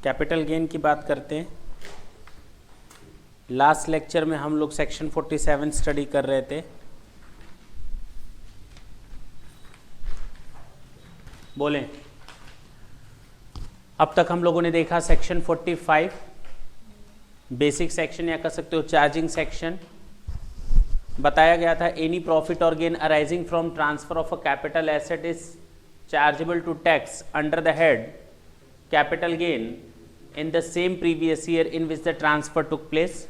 Capital gain की बात करते हैं। लास्ट लेक्चर में हम लोग सेक्शन 47 स्टडी कर रहे थे। बोलें, अब तक हम लोगों ने देखा सेक्शन 45 बेसिक सेक्शन या कह सकते हो चार्जिंग सेक्शन। बताया गया था एनी प्रॉफिट और gain arising from transfer of a capital asset is chargeable to tax under the head capital gain in the same previous year in which the transfer took place.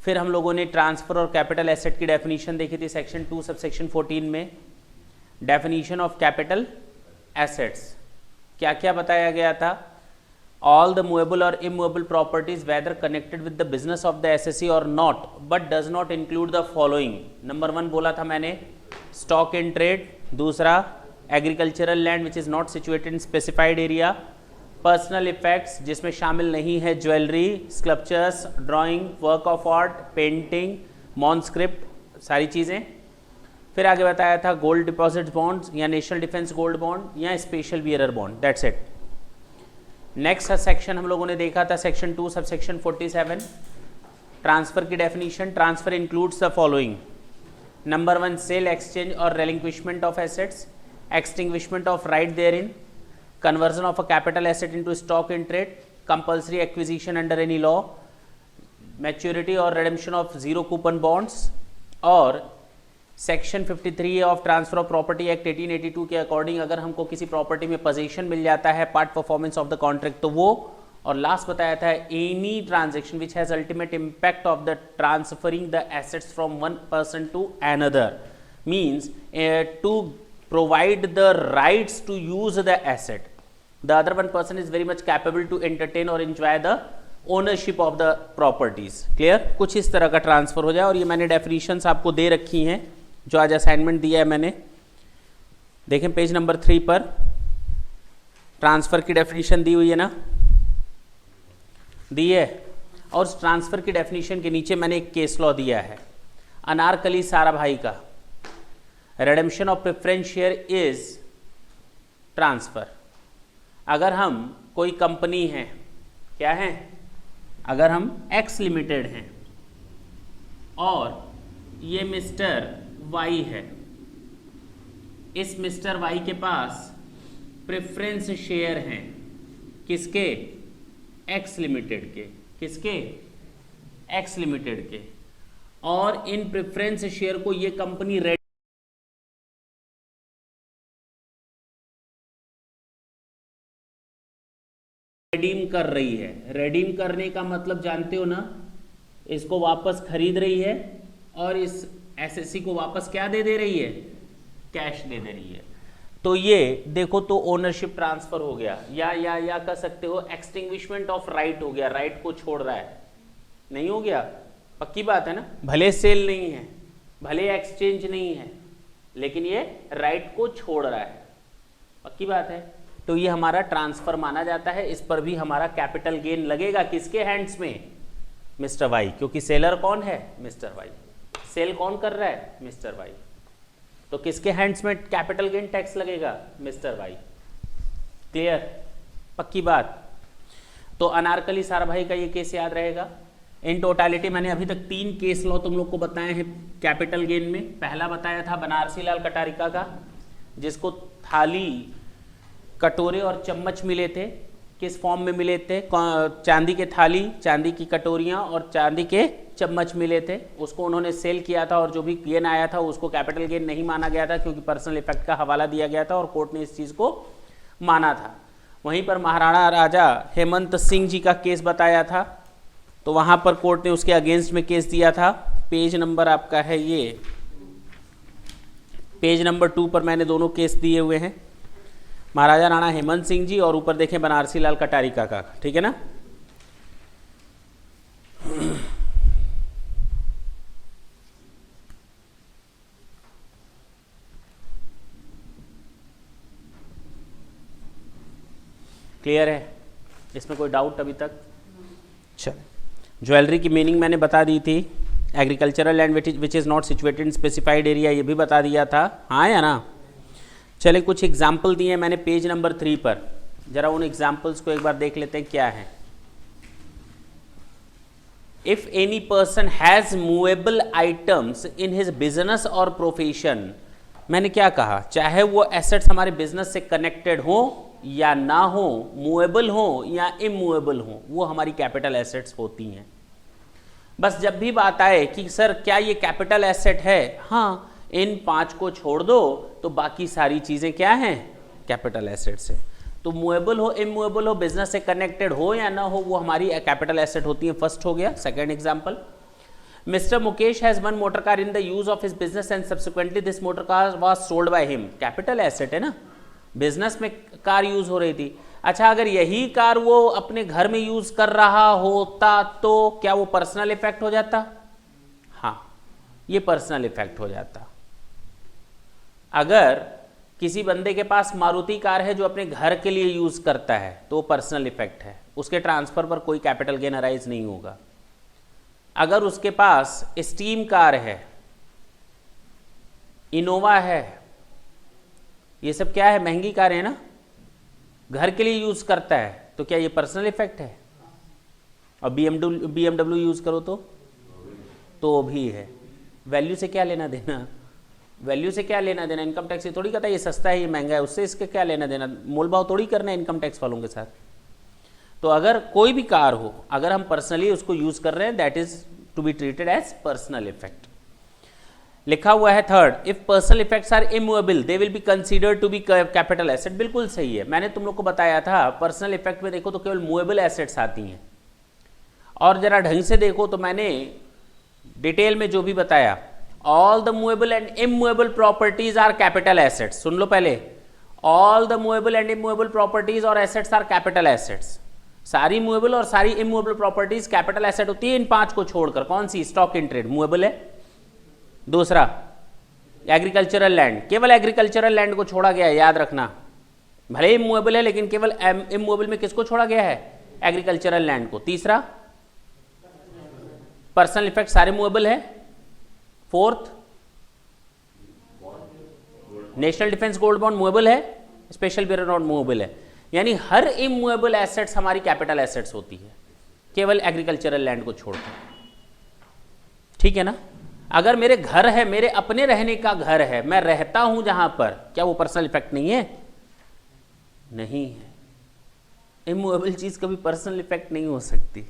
फिर हम लोगों ने transfer और capital asset की definition देखी थी section 2 sub section 14 में। Definition of capital assets क्या क्या बताया गया था? ऑल द मूवेबल और immovable properties whether connected with the business of the SSC और not but does not include the following. Number 1 बोला था मैंने स्टॉक इन ट्रेड, दूसरा agricultural land which is not situated in specified area, personal effects जिसमें शामिल नहीं है jewellery, sculptures, drawing, work of art, painting, manuscript, सारी चीज़ें। फिर आगे बताया था गोल्ड डिपॉजिट बॉन्ड्स या नेशनल डिफेंस गोल्ड बॉन्ड या special bearer bond, that's it. Next section हम लोगों ने देखा था सेक्शन 2 सब सेक्शन 47 ट्रांसफर की definition. Transfer includes the following. Number 1 sale, exchange और relinquishment of assets, extinguishment of right therein, conversion of a capital asset into stock in trade, compulsory acquisition under any law, maturity or redemption of zero coupon bonds, और section 53 of transfer of property act 1882 के according अगर हमको किसी property में position मिल जाता है part performance of the contract तो वो। और लास्ट बताया था any transaction which has ultimate impact of the transferring the assets from one person to another means to provide the rights to use the asset. The other one person is very much capable to entertain or enjoy the ownership of the properties. Clear? कुछ इस तरह का transfer हो जाए। और ये मैंने definitions आपको दे रखी हैं जो आज असाइनमेंट दिया है मैंने। देखें पेज नंबर 3 पर ट्रांसफर की डेफिनेशन दी हुई है ना, दी है। और उस ट्रांसफर की डेफिनेशन के नीचे मैंने एक केस लॉ दिया है अनारकली साराभाई का। Redemption of preference share is transfer. अगर हम कोई कंपनी है, क्या है, अगर हम एक्स लिमिटेड हैं और ये मिस्टर वाई है, इस मिस्टर वाई के पास प्रेफरेंस शेयर हैं किसके? एक्स लिमिटेड के। किसके? एक्स लिमिटेड के। और इन प्रेफरेंस शेयर को ये कंपनी रिडीम कर रही है। रिडीम करने का मतलब जानते हो ना, इसको वापस खरीद रही है और इस एसएससी को वापस क्या दे दे रही है? कैश दे दे रही है। तो ये देखो तो ओनरशिप ट्रांसफर हो गया या कह सकते हो एक्सटिंग्विशमेंट ऑफ राइट हो गया। राइट को छोड़ रहा है, नहीं हो गया? पक्की बात है ना। भले सेल नहीं है, भले एक्सचेंज नहीं है, लेकिन ये राइट को छोड़ रहा है। पक्की बात है। तो ये हमारा ट्रांसफर माना जाता है। इस पर भी हमारा कैपिटल गेन लगेगा किसके हैंड्स में? मिस्टर वाई, क्योंकि सेलर कौन है? Mister Y. सेल कौन कर रहा है? Mister Y. तो किसके हैंड्स में कैपिटल गेन टैक्स लगेगा? Mister Y. क्लियर? पक्की बात। तो अनारकली साराभाई का ये केस याद रहेगा। इन टोटालिटी मैंने अभी तक 3 केस लॉ तुम लोग को बताए हैं कैपिटल गेन में। पहला बताया था बनारसी लाल कटारिका का, जिसको थाली, कटोरे और चम्मच मिले थे। किस फॉर्म में मिले थे? चांदी के थाली, चांदी की कटोरियां और चांदी के चम्मच मिले थे। उसको उन्होंने सेल किया था और जो भी गेन आया था उसको कैपिटल गेन नहीं माना गया था, क्योंकि पर्सनल इफेक्ट का हवाला दिया गया था और कोर्ट ने इस चीज़ को माना था। वहीं पर महाराणा राजा हेमंत सिंह जी का केस बताया था, तो वहाँ पर कोर्ट ने उसके अगेंस्ट में केस दिया था। पेज नंबर आपका है ये, पेज नंबर 2 पर मैंने दोनों केस दिए हुए हैं, महाराजा राणा हेमंत सिंह जी और ऊपर देखें बनारसी लाल कटारिका का। ठीक है ना। क्लियर है? इसमें कोई डाउट अभी तक? चल, ज्वेलरी की मीनिंग मैंने बता दी थी। Agricultural land which is not situated in specified area, ये भी बता दिया था। हाँ या ना? चले कुछ एग्जाम्पल दिए मैंने पेज नंबर 3 पर। जरा उन एग्जाम्पल्स को एक बार देख लेते हैं क्या है। If any person has movable items in his business और प्रोफेशन, मैंने क्या कहा, चाहे वो एसेट्स हमारे बिजनेस से कनेक्टेड हो या ना हो, मूवेबल हो या इमूवेबल हो, वो हमारी कैपिटल एसेट्स होती हैं। बस जब भी बात आए कि सर क्या ये कैपिटल एसेट है, हाँ, इन 5 को छोड़ दो तो बाकी सारी चीजें क्या हैं, कैपिटल एसेट्स है। तो मूवेबल हो, इमूवेबल हो, बिजनेस से कनेक्टेड हो या ना हो, वो हमारी कैपिटल एसेट होती है। फर्स्ट हो गया। Second example, mister Mukesh has one motor car in the use of his business and subsequently this motor car was sold by him. Capital asset है ना, बिजनेस में कार यूज हो रही थी। अच्छा, अगर यही कार वो अपने घर में यूज कर रहा होता तो क्या वो पर्सनल इफेक्ट हो जाता? हाँ, ये पर्सनल इफेक्ट हो जाता। अगर किसी बंदे के पास मारुति कार है जो अपने घर के लिए यूज करता है तो पर्सनल इफेक्ट है, उसके ट्रांसफर पर कोई कैपिटल गेन अराइज नहीं होगा। अगर उसके पास स्टीम कार है, इनोवा है, ये सब क्या है, महंगी कार है ना, घर के लिए यूज करता है, तो क्या ये पर्सनल इफेक्ट है? और BMW यूज करो तो भी है। वैल्यू से क्या लेना देना, वैल्यू से क्या लेना देना, इनकम टैक्स से थोड़ी कहता है ये सस्ता है ये महंगा है, उससे इसके क्या लेना देना, मोल भाव थोड़ी करना है इनकम टैक्स वालों के साथ। तो अगर कोई भी कार हो, अगर हम पर्सनली उसको यूज कर रहे हैं, that is to be treated as personal effect. लिखा हुआ है third, if personal effects are immovable they will be considered to be capital asset. बिल्कुल सही है, मैंने तुम लोग को बताया था पर्सनल इफेक्ट में देखो तो केवल मूवेबल एसेट्स आती हैं, और जरा ढंग से देखो तो मैंने डिटेल में जो भी बताया, all the movable and immovable properties are capital assets. सुन लो पहले, all the movable and immovable properties और एसेट्स आर कैपिटल एसेट्स। सारी मूवेबल और सारी इमूवेबल प्रॉपर्टीज कैपिटल एसेट होती है, इन 5 को छोड़कर। कौन सी? स्टॉक इन ट्रेड मूवेबल है। दूसरा, एग्रीकल्चरल लैंड, केवल एग्रीकल्चरल लैंड को छोड़ा गया है, याद रखना, भले ही मूवेबल है लेकिन केवल इमूवेबल में किसको छोड़ा गया है? एग्रीकल्चरल लैंड को। तीसरा, पर्सनल इफेक्ट सारे मूवेबल है। Fourth, national defence gold bond movable है, स्पेशल बेयर नॉट मूवेबल है। यानी हर इमूवेबल एसेट्स हमारी कैपिटल एसेट्स होती है, केवल एग्रीकल्चरल लैंड को छोड़कर। ठीक है ना? अगर मेरे घर है, मेरे अपने रहने का घर है, मैं रहता हूं जहां पर, क्या वो पर्सनल इफेक्ट नहीं है? नहीं है। इमूवेबल चीज कभी पर्सनल इफेक्ट नहीं हो सकती।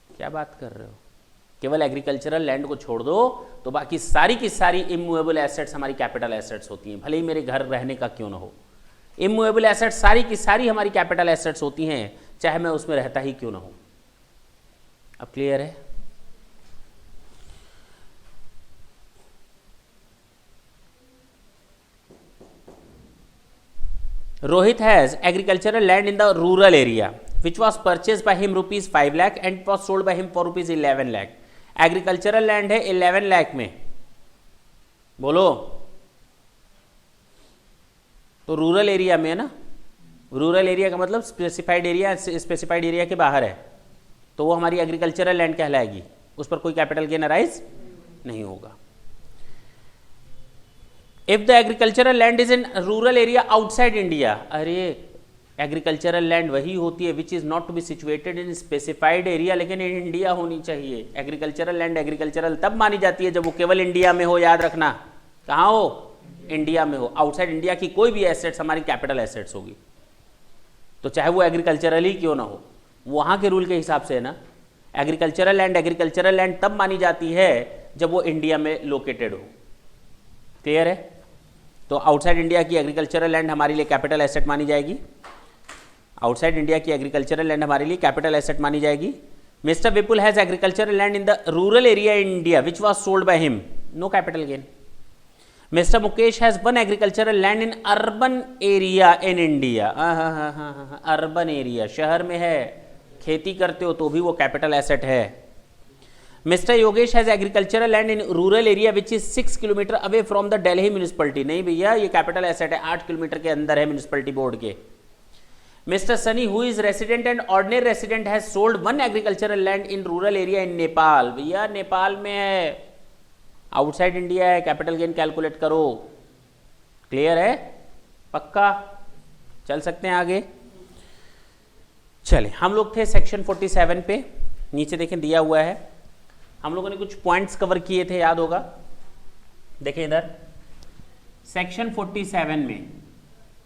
क्या बात कर रहे हो? केवल एग्रीकल्चरल लैंड को छोड़ दो तो बाकी सारी की सारी इमूवेबल एसेट्स हमारी कैपिटल एसेट्स होती हैं, भले ही मेरे घर रहने का क्यों ना हो। इमूवेबल एसेट्स सारी की सारी हमारी कैपिटल एसेट्स होती हैं, चाहे मैं उसमें रहता ही क्यों ना हो। अब क्लियर है? Rohit has agricultural land in the rural area which was purchased by him rupees 5 lakh and was sold by him for rupees 11 lakh। Agricultural land है 11 लाख में, बोलो, तो रूरल एरिया में है ना। रूरल एरिया का मतलब स्पेसिफाइड एरिया, स्पेसिफाइड एरिया के बाहर है, तो वो हमारी एग्रीकल्चरल लैंड कहलाएगी, उस पर कोई कैपिटल गेन अराइज नहीं होगा। If the agricultural land is in rural area outside India, अरे एग्रीकल्चरल लैंड वही होती है which is not to be situated in specified area, लेकिन इन इंडिया होनी चाहिए। एग्रीकल्चरल लैंड एग्रीकल्चरल तब मानी जाती है जब वो केवल इंडिया में हो, याद रखना। कहाँ हो? इंडिया में हो। आउटसाइड इंडिया की कोई भी एसेट्स हमारी कैपिटल एसेट्स होगी, तो चाहे वो एग्रीकल्चरल ही क्यों ना हो, वहां के रूल के हिसाब से है ना। एग्रीकल्चरल लैंड तब मानी जाती है जब वो इंडिया में लोकेटेड हो। क्लियर है? तो आउटसाइड इंडिया की एग्रीकल्चरल लैंड हमारे लिए कैपिटल एसेट मानी जाएगी। आउटसाइड इंडिया की एग्रीकल्चरल लैंड हमारे लिए कैपिटल एसेट मानी जाएगी। Mister Vipul has agricultural land in the rural area in India which was sold by him, no capital gain. Mister Mukesh has one agricultural land in urban area in India, urban area, शहर में है, खेती करते हो तो भी वो कैपिटल एसेट है। Mister Yogesh has agricultural land in rural area which is 6 kilometre away from the Delhi municipality, नहीं भैया ये कैपिटल एसेट है, 8 किलोमीटर के अंदर है म्यूनिसिपैलिटी बोर्ड के। Mr. Sunny, who is resident and ordinary resident, has sold one agricultural land in rural area in Nepal। भैया नेपाल में है, आउटसाइड इंडिया है, कैपिटल गेन कैलकुलेट करो। क्लियर है? पक्का? चल सकते हैं आगे? चले, हम लोग थे सेक्शन 47 पे, नीचे देखें दिया हुआ है, हम लोगों ने कुछ पॉइंट्स कवर किए थे, याद होगा। देखें इधर सेक्शन 47 में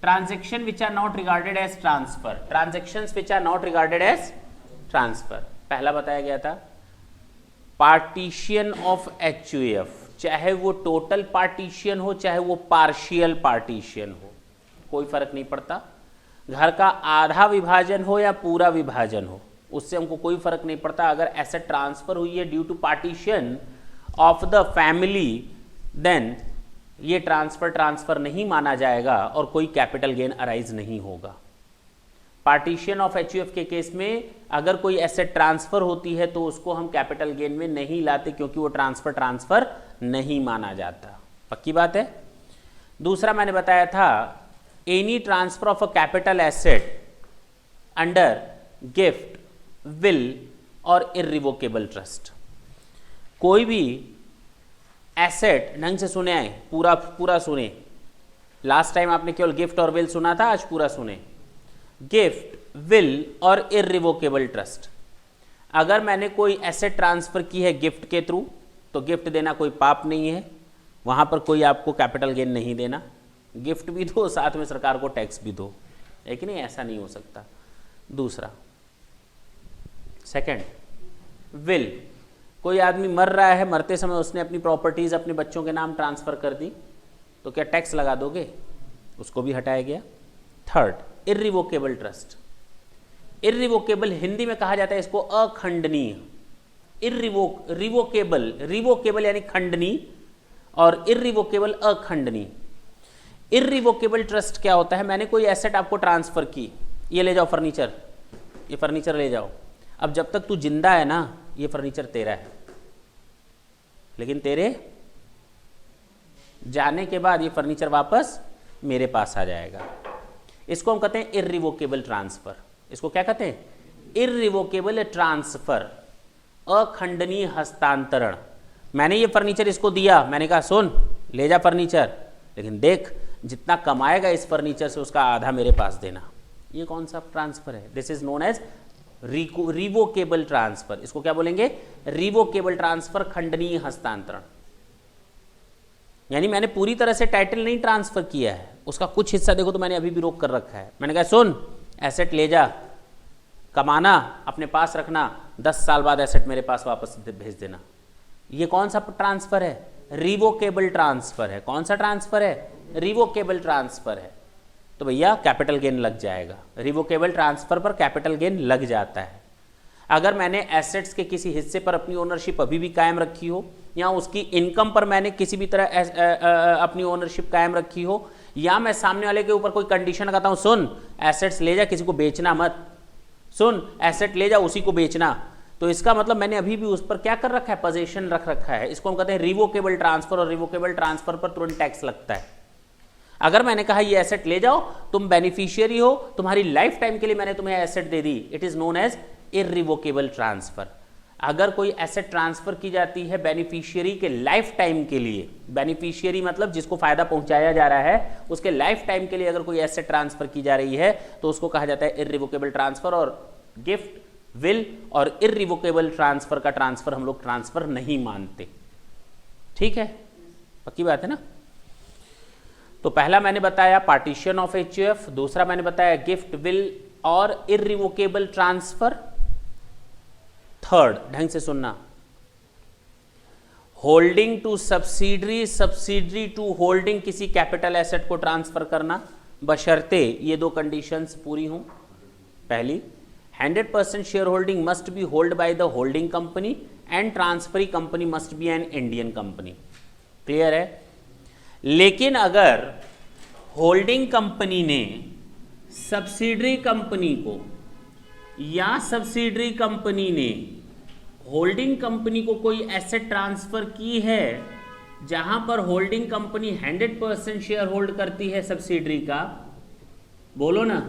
transaction which are not regarded as transfer, transactions which are not regarded as transfer, पहला बताया गया था पार्टीशन ऑफ एचयूएफ, चाहे वो टोटल पार्टीशन हो चाहे वो पार्शियल पार्टीशन हो, कोई फर्क नहीं पड़ता। घर का आधा विभाजन हो या पूरा विभाजन हो, उससे हमको कोई फर्क नहीं पड़ता। अगर एसेट ट्रांसफर हुई है due to partition of the family, then ये ट्रांसफर नहीं माना जाएगा और कोई कैपिटल गेन अराइज नहीं होगा। पार्टीशन ऑफ एचयूएफ के केस में अगर कोई एसेट ट्रांसफर होती है तो उसको हम कैपिटल गेन में नहीं लाते, क्योंकि वो ट्रांसफर नहीं माना जाता। पक्की बात है। दूसरा मैंने बताया था any transfer of a capital asset under gift, will और इररिवोकेबल ट्रस्ट, कोई भी एसेट, ढंग से सुने आए, पूरा सुने, लास्ट टाइम आपने केवल गिफ्ट और विल सुना था, आज पूरा सुने। गिफ्ट, विल और इररिवोकेबल ट्रस्ट, अगर मैंने कोई एसेट ट्रांसफर की है गिफ्ट के थ्रू, तो गिफ्ट देना कोई पाप नहीं है, वहां पर कोई आपको कैपिटल गेन नहीं देना, गिफ्ट भी दो साथ में सरकार को टैक्स भी दो, लेकिन ऐसा नहीं हो सकता। दूसरा, सेकंड, विल, कोई आदमी मर रहा है, मरते समय उसने अपनी प्रॉपर्टीज अपने बच्चों के नाम ट्रांसफर कर दी, तो क्या टैक्स लगा दोगे? उसको भी हटाया गया। Third, irrevocable trust, irrevocable Hindi में कहा जाता है इसको अखंडनीय, रिवोकेबल यानी खंडनीय और इररिवोकेबल अखंडनीय। इररिवोकेबल ट्रस्ट क्या होता है? मैंने कोई एसेट आपको ट्रांसफर की, ये ले जाओ फर्नीचर, ये फर्नीचर ले जाओ, अब जब तक तू जिंदा है ना ये फर्नीचर तेरा है, लेकिन तेरे जाने के बाद ये फर्नीचर वापस मेरे पास आ जाएगा। इसको हम कहते हैं इररिवोकेबल ट्रांसफर। इसको क्या कहते हैं? इररिवोकेबल ट्रांसफर, अखंडनीय हस्तांतरण। मैंने ये फर्नीचर इसको दिया, मैंने कहा सुन ले जा फर्नीचर, लेकिन देख जितना कमाएगा इस फर्नीचर से उसका आधा मेरे पास देना। ये कौन सा ट्रांसफर है? This is known as revocable transfer. इसको क्या बोलेंगे? रिवोकेबल ट्रांसफर, खंडनीय हस्तांतरण। यानी मैंने पूरी तरह से टाइटल नहीं ट्रांसफर किया है, उसका कुछ हिस्सा देखो तो मैंने अभी भी रोक कर रखा है। मैंने कहा सुन एसेट ले जा, कमाना अपने पास रखना, 10 साल बाद एसेट मेरे पास वापस भेज देना। ये कौन सा ट्रांसफर है? रिवोकेबल ट्रांसफर है। कौन सा ट्रांसफर है? रिवोकेबल ट्रांसफर है। तो भैया कैपिटल गेन लग जाएगा। रिवोकेबल ट्रांसफर पर कैपिटल गेन लग जाता है। अगर मैंने एसेट्स के किसी हिस्से पर अपनी ओनरशिप अभी भी कायम रखी हो, या उसकी इनकम पर मैंने किसी भी तरह अपनी ओनरशिप कायम रखी हो, या मैं सामने वाले के ऊपर कोई कंडीशन लगाता हूं, सुन एसेट्स ले जा, किसी को बेचना मत, सुन एसेट ले जा उसी को बेचना, तो इसका मतलब मैंने अभी भी उस पर क्या कर रखा है? पोजीशन रख रखा है। इसको हम कहते हैं रिवोकेबल ट्रांसफर, और रिवोकेबल ट्रांसफर पर तुरंत टैक्स लगता है। अगर मैंने कहा ये एसेट ले जाओ, तुम बेनिफिशियरी हो, तुम्हारी लाइफ टाइम के लिए मैंने तुम्हें एसेट दे दी, it is known as irrevocable transfer. अगर कोई एसेट ट्रांसफर की जाती है बेनिफिशियरी के लाइफ टाइम के लिए, बेनिफिशियरी मतलब जिसको फायदा पहुंचाया जा रहा है, उसके लाइफ टाइम के लिए अगर कोई एसेट ट्रांसफर की जा रही है तो उसको कहा जाता है इररिवोकेबल ट्रांसफर। और गिफ्ट, विल और इररिवोकेबल ट्रांसफर का ट्रांसफर हम लोग ट्रांसफर नहीं मानते। ठीक है, पक्की बात है ना? तो पहला मैंने बताया पार्टीशन ऑफ एचयूएफ, दूसरा मैंने बताया गिफ्ट, विल और इररिवोकेबल ट्रांसफर। थर्ड, ढंग से सुनना, holding to subsidiary, subsidiary to holding, किसी कैपिटल एसेट को ट्रांसफर करना, बशर्ते ये दो कंडीशंस पूरी हों। पहली, 100% share holding must be hold by the holding company and transferee company must be an Indian company. Clear है? लेकिन अगर होल्डिंग कंपनी ने सब्सिडरी कंपनी को, या सब्सिडरी कंपनी ने होल्डिंग कंपनी को कोई एसेट ट्रांसफर की है जहां पर होल्डिंग कंपनी 100% शेयर होल्ड करती है सब्सिडरी का, बोलो ना,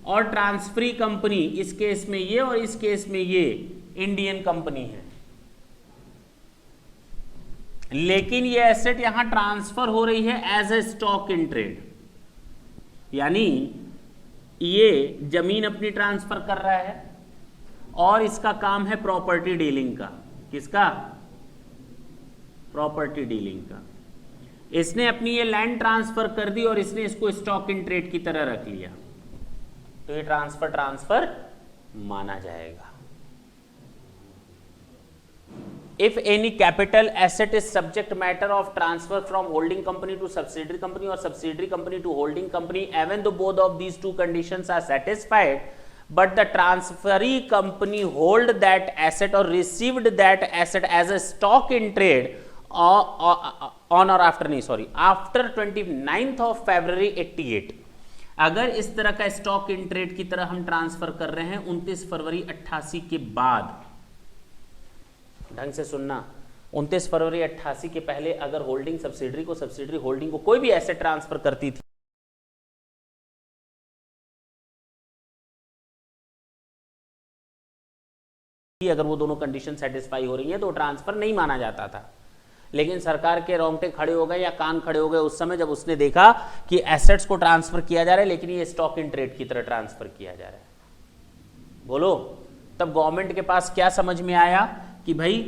और ट्रांसफरी कंपनी इस केस में ये और इस केस में ये इंडियन कंपनी है, लेकिन ये एसेट यहां ट्रांसफर हो रही है as a stock in trade, यानी ये जमीन अपनी ट्रांसफर कर रहा है और इसका काम है प्रॉपर्टी डीलिंग का। किसका? प्रॉपर्टी डीलिंग का। इसने अपनी ये लैंड ट्रांसफर कर दी और इसने इसको स्टॉक इन ट्रेड की तरह रख लिया, तो ये ट्रांसफर माना जाएगा। If any capital asset is subject matter of transfer from holding company to subsidiary company or subsidiary company to holding company, even though both of these two conditions are satisfied, but the transferee company hold that asset or received that asset as a stock in trade on or after, नहीं sorry, after 29th of February 88। अगर इस तरह का stock in trade की तरह हम transfer कर रहे हैं 29 फरवरी 88 के बाद, ढंग से सुनना, 29 फरवरी 88 के पहले अगर होल्डिंग सब्सिडरी को, सब्सिडरी होल्डिंग को कोई भी एसेट ट्रांसफर करती थी, अगर वो दोनों कंडीशन सेटिस्फाई हो रही है तो ट्रांसफर नहीं माना जाता था। लेकिन सरकार के रोंगटे खड़े हो गए या कान खड़े हो गए उस समय जब उसने देखा कि एसेट्स को ट्रांसफर किया जा रहा है लेकिन ये स्टॉक इन ट्रेड की तरह ट्रांसफर किया जा रहा है। बोलो, तब गवर्नमेंट के पास क्या समझ में आया कि भाई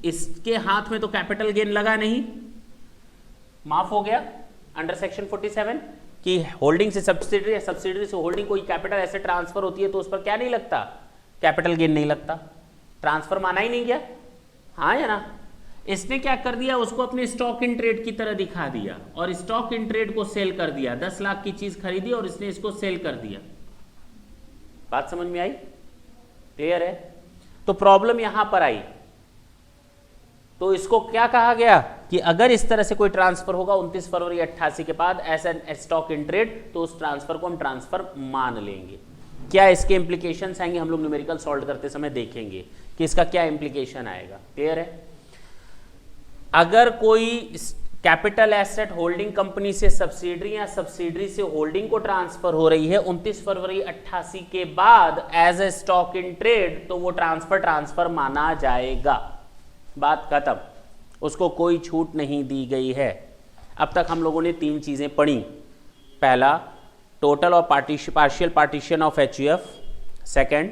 इसके हाथ में तो कैपिटल गेन लगा नहीं, माफ हो गया अंडर सेक्शन 47 कि होल्डिंग से सब्सिडरी, सब्सिडरी से होल्डिंग कोई कैपिटल एसेट ट्रांसफर होती है तो उस पर क्या नहीं लगता, कैपिटल गेन नहीं लगता, ट्रांसफर माना ही नहीं गया। हाँ या ना? इसने क्या कर दिया, उसको अपने स्टॉक इन ट्रेड की तरह दिखा दिया और स्टॉक इन ट्रेड को सेल कर दिया। 10 लाख की चीज खरीदी और इसने इसको सेल कर दिया। बात समझ में आई? क्लियर है? तो प्रॉब्लम यहां पर आई, तो इसको क्या कहा गया कि अगर इस तरह से कोई ट्रांसफर होगा 29 फरवरी 88 के बाद as an stock in trade, तो उस ट्रांसफर को हम ट्रांसफर मान लेंगे। क्या इसके इंप्लीकेशंस आएंगे, हम लोग न्यूमेरिकल सॉल्व करते समय देखेंगे कि इसका क्या इंप्लीकेशन आएगा। क्लियर है? अगर कोई कैपिटल एसेट होल्डिंग कंपनी से सब्सिडरी या सब्सिडरी से होल्डिंग को ट्रांसफर हो रही है 29 फरवरी 88 के बाद as a stock in trade, तो वो ट्रांसफर माना जाएगा। बात खत्म, उसको कोई छूट नहीं दी गई है। अब तक हम लोगों ने 3 चीजें पढ़ी। पहला, टोटल और partial partition of HUF. Second,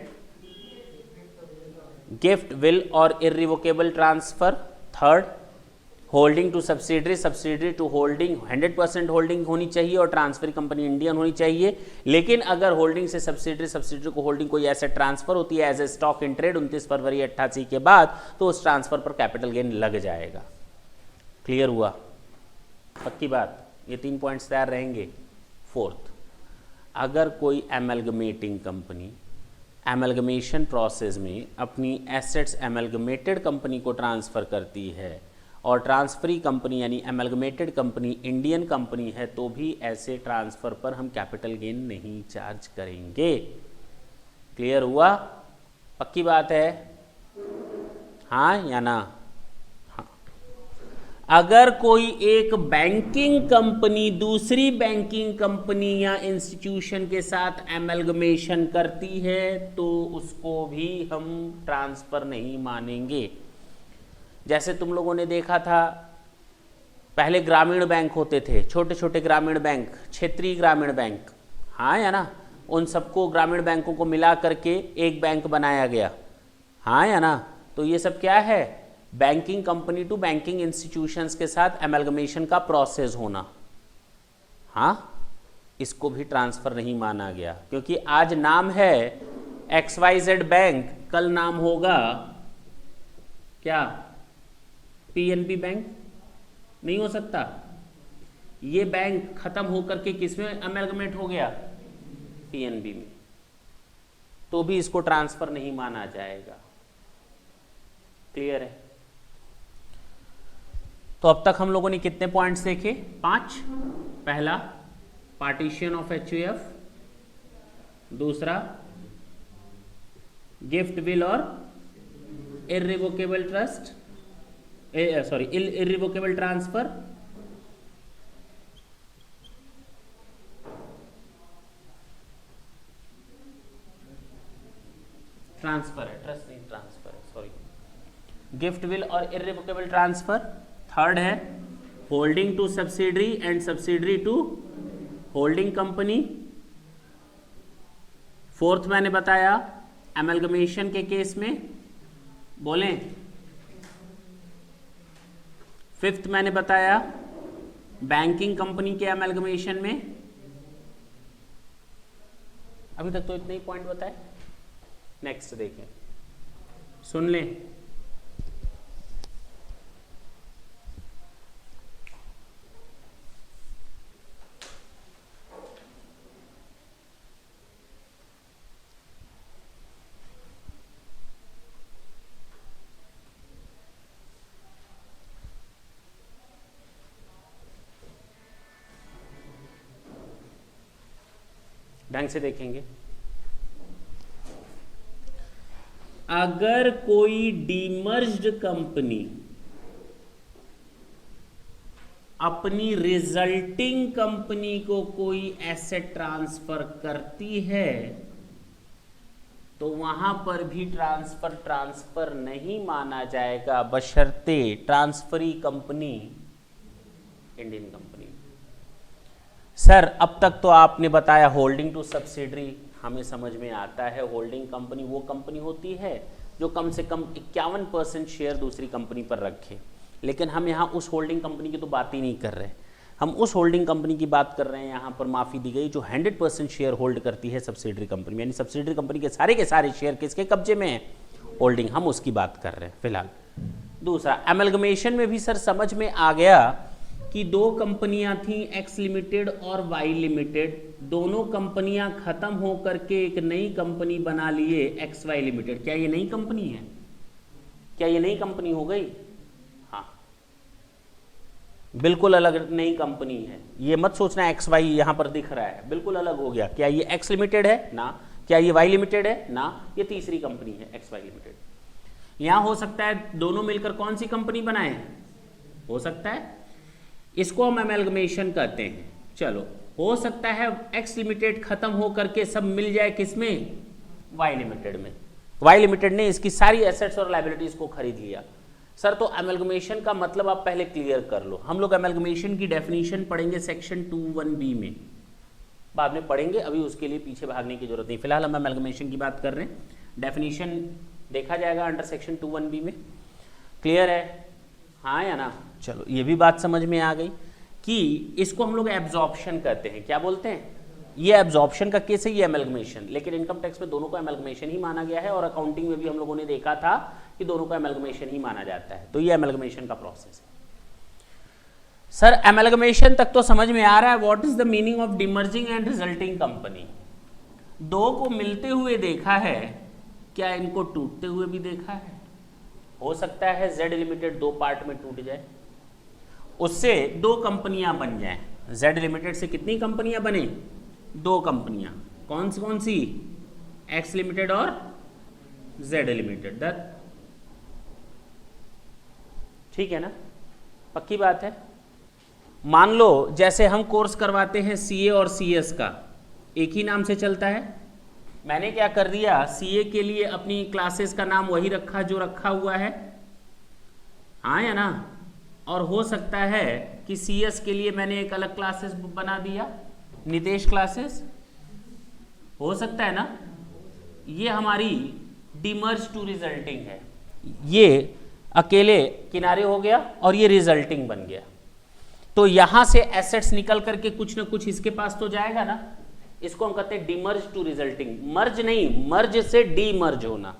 gift, will और irrevocable transfer. Third, holding to subsidiary, subsidiary to holding 100% holding होनी चाहिए और ट्रांसफर कंपनी इंडियन होनी चाहिए। लेकिन अगर होल्डिंग से सब्सिडरी, सब्सिडरी को होल्डिंग कोई एसेट ट्रांसफर होती है as a stock in trade 29 फरवरी 88 के बाद, तो उस ट्रांसफर पर कैपिटल गेन लग जाएगा। क्लियर हुआ? पक्की बात? ये 3 पॉइंट्स तैयार रहेंगे। फोर्थ, अगर कोई एमलगमेटिंग कंपनी एमलगमेशन प्रोसेस में अपनी एसेट्स एमलगमेटेड कंपनी को ट्रांसफर करती है और ट्रांसफरी कंपनी यानी एमलगमेटेड कंपनी इंडियन कंपनी है, तो भी ऐसे ट्रांसफर पर हम कैपिटल गेन नहीं चार्ज करेंगे। क्लियर हुआ? पक्की बात है? हाँ या ना? हाँ। अगर कोई एक बैंकिंग कंपनी दूसरी बैंकिंग कंपनी या इंस्टीट्यूशन के साथ एमलगमेशन करती है तो उसको भी हम ट्रांसफर नहीं मानेंगे। जैसे तुम लोगों ने देखा था, पहले ग्रामीण बैंक होते थे, छोटे छोटे ग्रामीण बैंक, क्षेत्रीय ग्रामीण बैंक, हाँ या ना? उन सबको ग्रामीण बैंकों को मिला करके एक बैंक बनाया गया, हाँ या ना? तो ये सब क्या है? Banking company to banking institutions के साथ एमलगमेशन का प्रोसेस होना। हाँ, इसको भी ट्रांसफर नहीं माना गया, क्योंकि आज नाम है XYZ बैंक, कल नाम होगा क्या? PNB बैंक नहीं हो सकता। ये बैंक खत्म होकर के किसमें अमेलगमेट हो गया? PNB में, तो भी इसको ट्रांसफर नहीं माना जाएगा। क्लियर है? तो अब तक हम लोगों ने कितने पॉइंट्स देखे? 5। पहला, पार्टीशन ऑफ एचयूएफ। दूसरा, गिफ्ट, विल और irrevocable trust, irrevocable transfer. Transfer है, ट्रस्ट नहीं, ट्रांसफर है, सॉरी। गिफ्ट, विल और इररिवोकेबल ट्रांसफर। थर्ड है holding to subsidiary and subsidiary to holding company. Fourth मैंने बताया एमलगमेशन के केस में, बोलें। फिफ्थ मैंने बताया बैंकिंग कंपनी के एमलगमेशन में। अभी तक तो इतने ही पॉइंट बताए। नेक्स्ट देखें, सुन लें। ढंग से देखेंगे। अगर कोई डीमर्ज्ड कंपनी अपनी रिजल्टिंग कंपनी को कोई एसेट ट्रांसफर करती है तो वहां पर भी ट्रांसफर नहीं माना जाएगा, बशर्ते transferee company Indian company. Sir अब तक तो आपने बताया होल्डिंग टू सब्सिडरी, हमें समझ में आता है। होल्डिंग कंपनी वो कंपनी होती है जो कम से कम 51% शेयर दूसरी कंपनी पर रखे, लेकिन हम यहाँ उस होल्डिंग कंपनी की तो बात ही नहीं कर रहे। हम उस होल्डिंग कंपनी की बात कर रहे हैं, यहाँ पर माफ़ी दी गई, जो 100% शेयर होल्ड करती है सब्सिडरी कंपनी में, यानी सब्सिडरी कंपनी के सारे शेयर किसके कब्जे में है? होल्डिंग। हम उसकी बात कर रहे हैं फिलहाल। दूसरा, एमलगमेशन में भी सर समझ में आ गया कि दो कंपनियां थी, एक्स लिमिटेड और वाई लिमिटेड। दोनों कंपनियां खत्म हो करके एक नई कंपनी बना लिए, एक्स वाई लिमिटेड। क्या ये नई कंपनी है? क्या ये नई कंपनी हो गई? हाँ, बिल्कुल अलग नई कंपनी है। ये मत सोचना एक्स वाई यहां पर दिख रहा है, बिल्कुल अलग हो गया। क्या ये एक्स लिमिटेड है? ना। क्या ये वाई लिमिटेड है? ना। ये तीसरी कंपनी है, एक्स वाई लिमिटेड। यहां हो सकता है दोनों मिलकर कौन सी कंपनी बनाए? हो सकता है इसको हम एमलगमेशन कहते हैं। चलो, हो सकता है एक्स लिमिटेड खत्म हो करके सब मिल जाए किसमें? वाई लिमिटेड में। वाई लिमिटेड ने इसकी सारी एसेट्स और लायबिलिटीज को खरीद लिया। सर तो एमलगमेशन का मतलब आप पहले क्लियर कर लो। हम लोग एमलगमेशन की डेफिनेशन पढ़ेंगे सेक्शन 21B में, बाद में पढ़ेंगे, अभी उसके लिए पीछे भागने की जरूरत नहीं। फिलहाल हम एमलगमेशन की बात कर रहे हैं। डेफिनेशन देखा जाएगा अंडर सेक्शन 21B में। क्लियर है? हाँ या ना? चलो, ये भी बात समझ में आ गई कि इसको हम लोग एब्जॉर्प्शन कहते हैं। क्या बोलते हैं? ये एब्जॉर्प्शन का केस है, ये एमलगमेशन। लेकिन इनकम टैक्स में दोनों को एमलगमेशन ही माना गया है, और अकाउंटिंग में भी हम लोगों ने देखा था कि दोनों को एमलगमेशन ही माना जाता है। तो ये एमलगमेशन का प्रोसेस है। सर एमलगमेशन तक तो समझ में आ रहा है। What is the meaning of demerging and resulting company? दो को मिलते हुए देखा है, क्या इनको टूटते हुए भी देखा है? हो सकता है जेड लिमिटेड दो पार्ट में टूट जाए, उससे दो कंपनियां बन जाएं। जेड लिमिटेड से कितनी कंपनियां बने? दो कंपनियां। कौन सी? एक्स लिमिटेड और जेड लिमिटेड। ठीक है ना? पक्की बात है। मान लो जैसे हम कोर्स करवाते हैं सीए और सीएस का, एक ही नाम से चलता है। मैंने क्या कर दिया, सीए के लिए अपनी क्लासेस का नाम वही रखा जो रखा हुआ है, हाँ या ना? और हो सकता है कि सीएस के लिए मैंने एक अलग क्लासेस बना दिया, नितेश क्लासेस। हो सकता है ना? ये हमारी डिमर्ज टू रिजल्टिंग है। ये अकेले किनारे हो गया और ये रिजल्टिंग बन गया। तो यहां से एसेट्स निकल करके कुछ ना कुछ इसके पास तो जाएगा ना। इसको हम कहते हैं डिमर्ज टू रिजल्टिंग। मर्ज नहीं, मर्ज से डीमर्ज होना,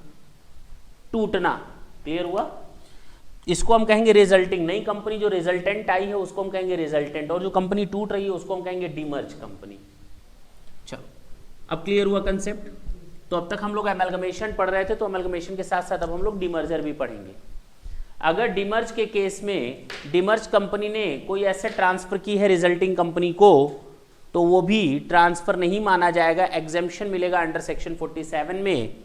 टूटना। क्लियर हुआ? इसको हम कहेंगे रिजल्टिंग। नई कंपनी जो रिजल्टेंट आई है उसको हम कहेंगे रिजल्टेंट, और जो कंपनी टूट रही है उसको हम कहेंगे डीमर्ज कंपनी। चलो, अब क्लियर हुआ कंसेप्ट? तो अब तक हम लोग एमलगमेशन पढ़ रहे थे, तो एमलगमेशन के साथ साथ अब हम लोग डीमर्जर भी पढ़ेंगे। अगर डीमर्ज के केस में डीमर्ज कंपनी ने कोई एसेट ट्रांसफर की है रिजल्टिंग कंपनी को, तो वो भी ट्रांसफर नहीं माना जाएगा। एग्जेम्पशन मिलेगा अंडर सेक्शन 47 में,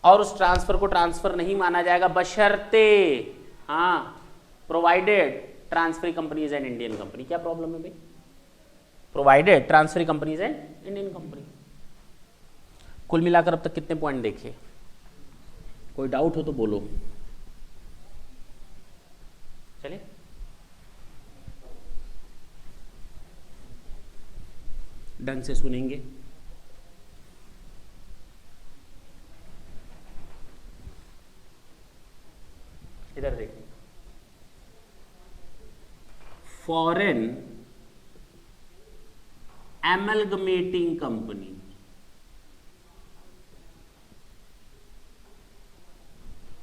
और उस ट्रांसफर को ट्रांसफर नहीं माना जाएगा बशर्ते, हाँ, provided transfer company is an Indian company. क्या प्रॉब्लम है भाई? Provided transfer company is an Indian company. कुल मिलाकर अब तक कितने पॉइंट देखे? कोई डाउट हो तो बोलो। चलिए, ढंग से सुनेंगे। फॉरेन एमलगमेटिंग कंपनी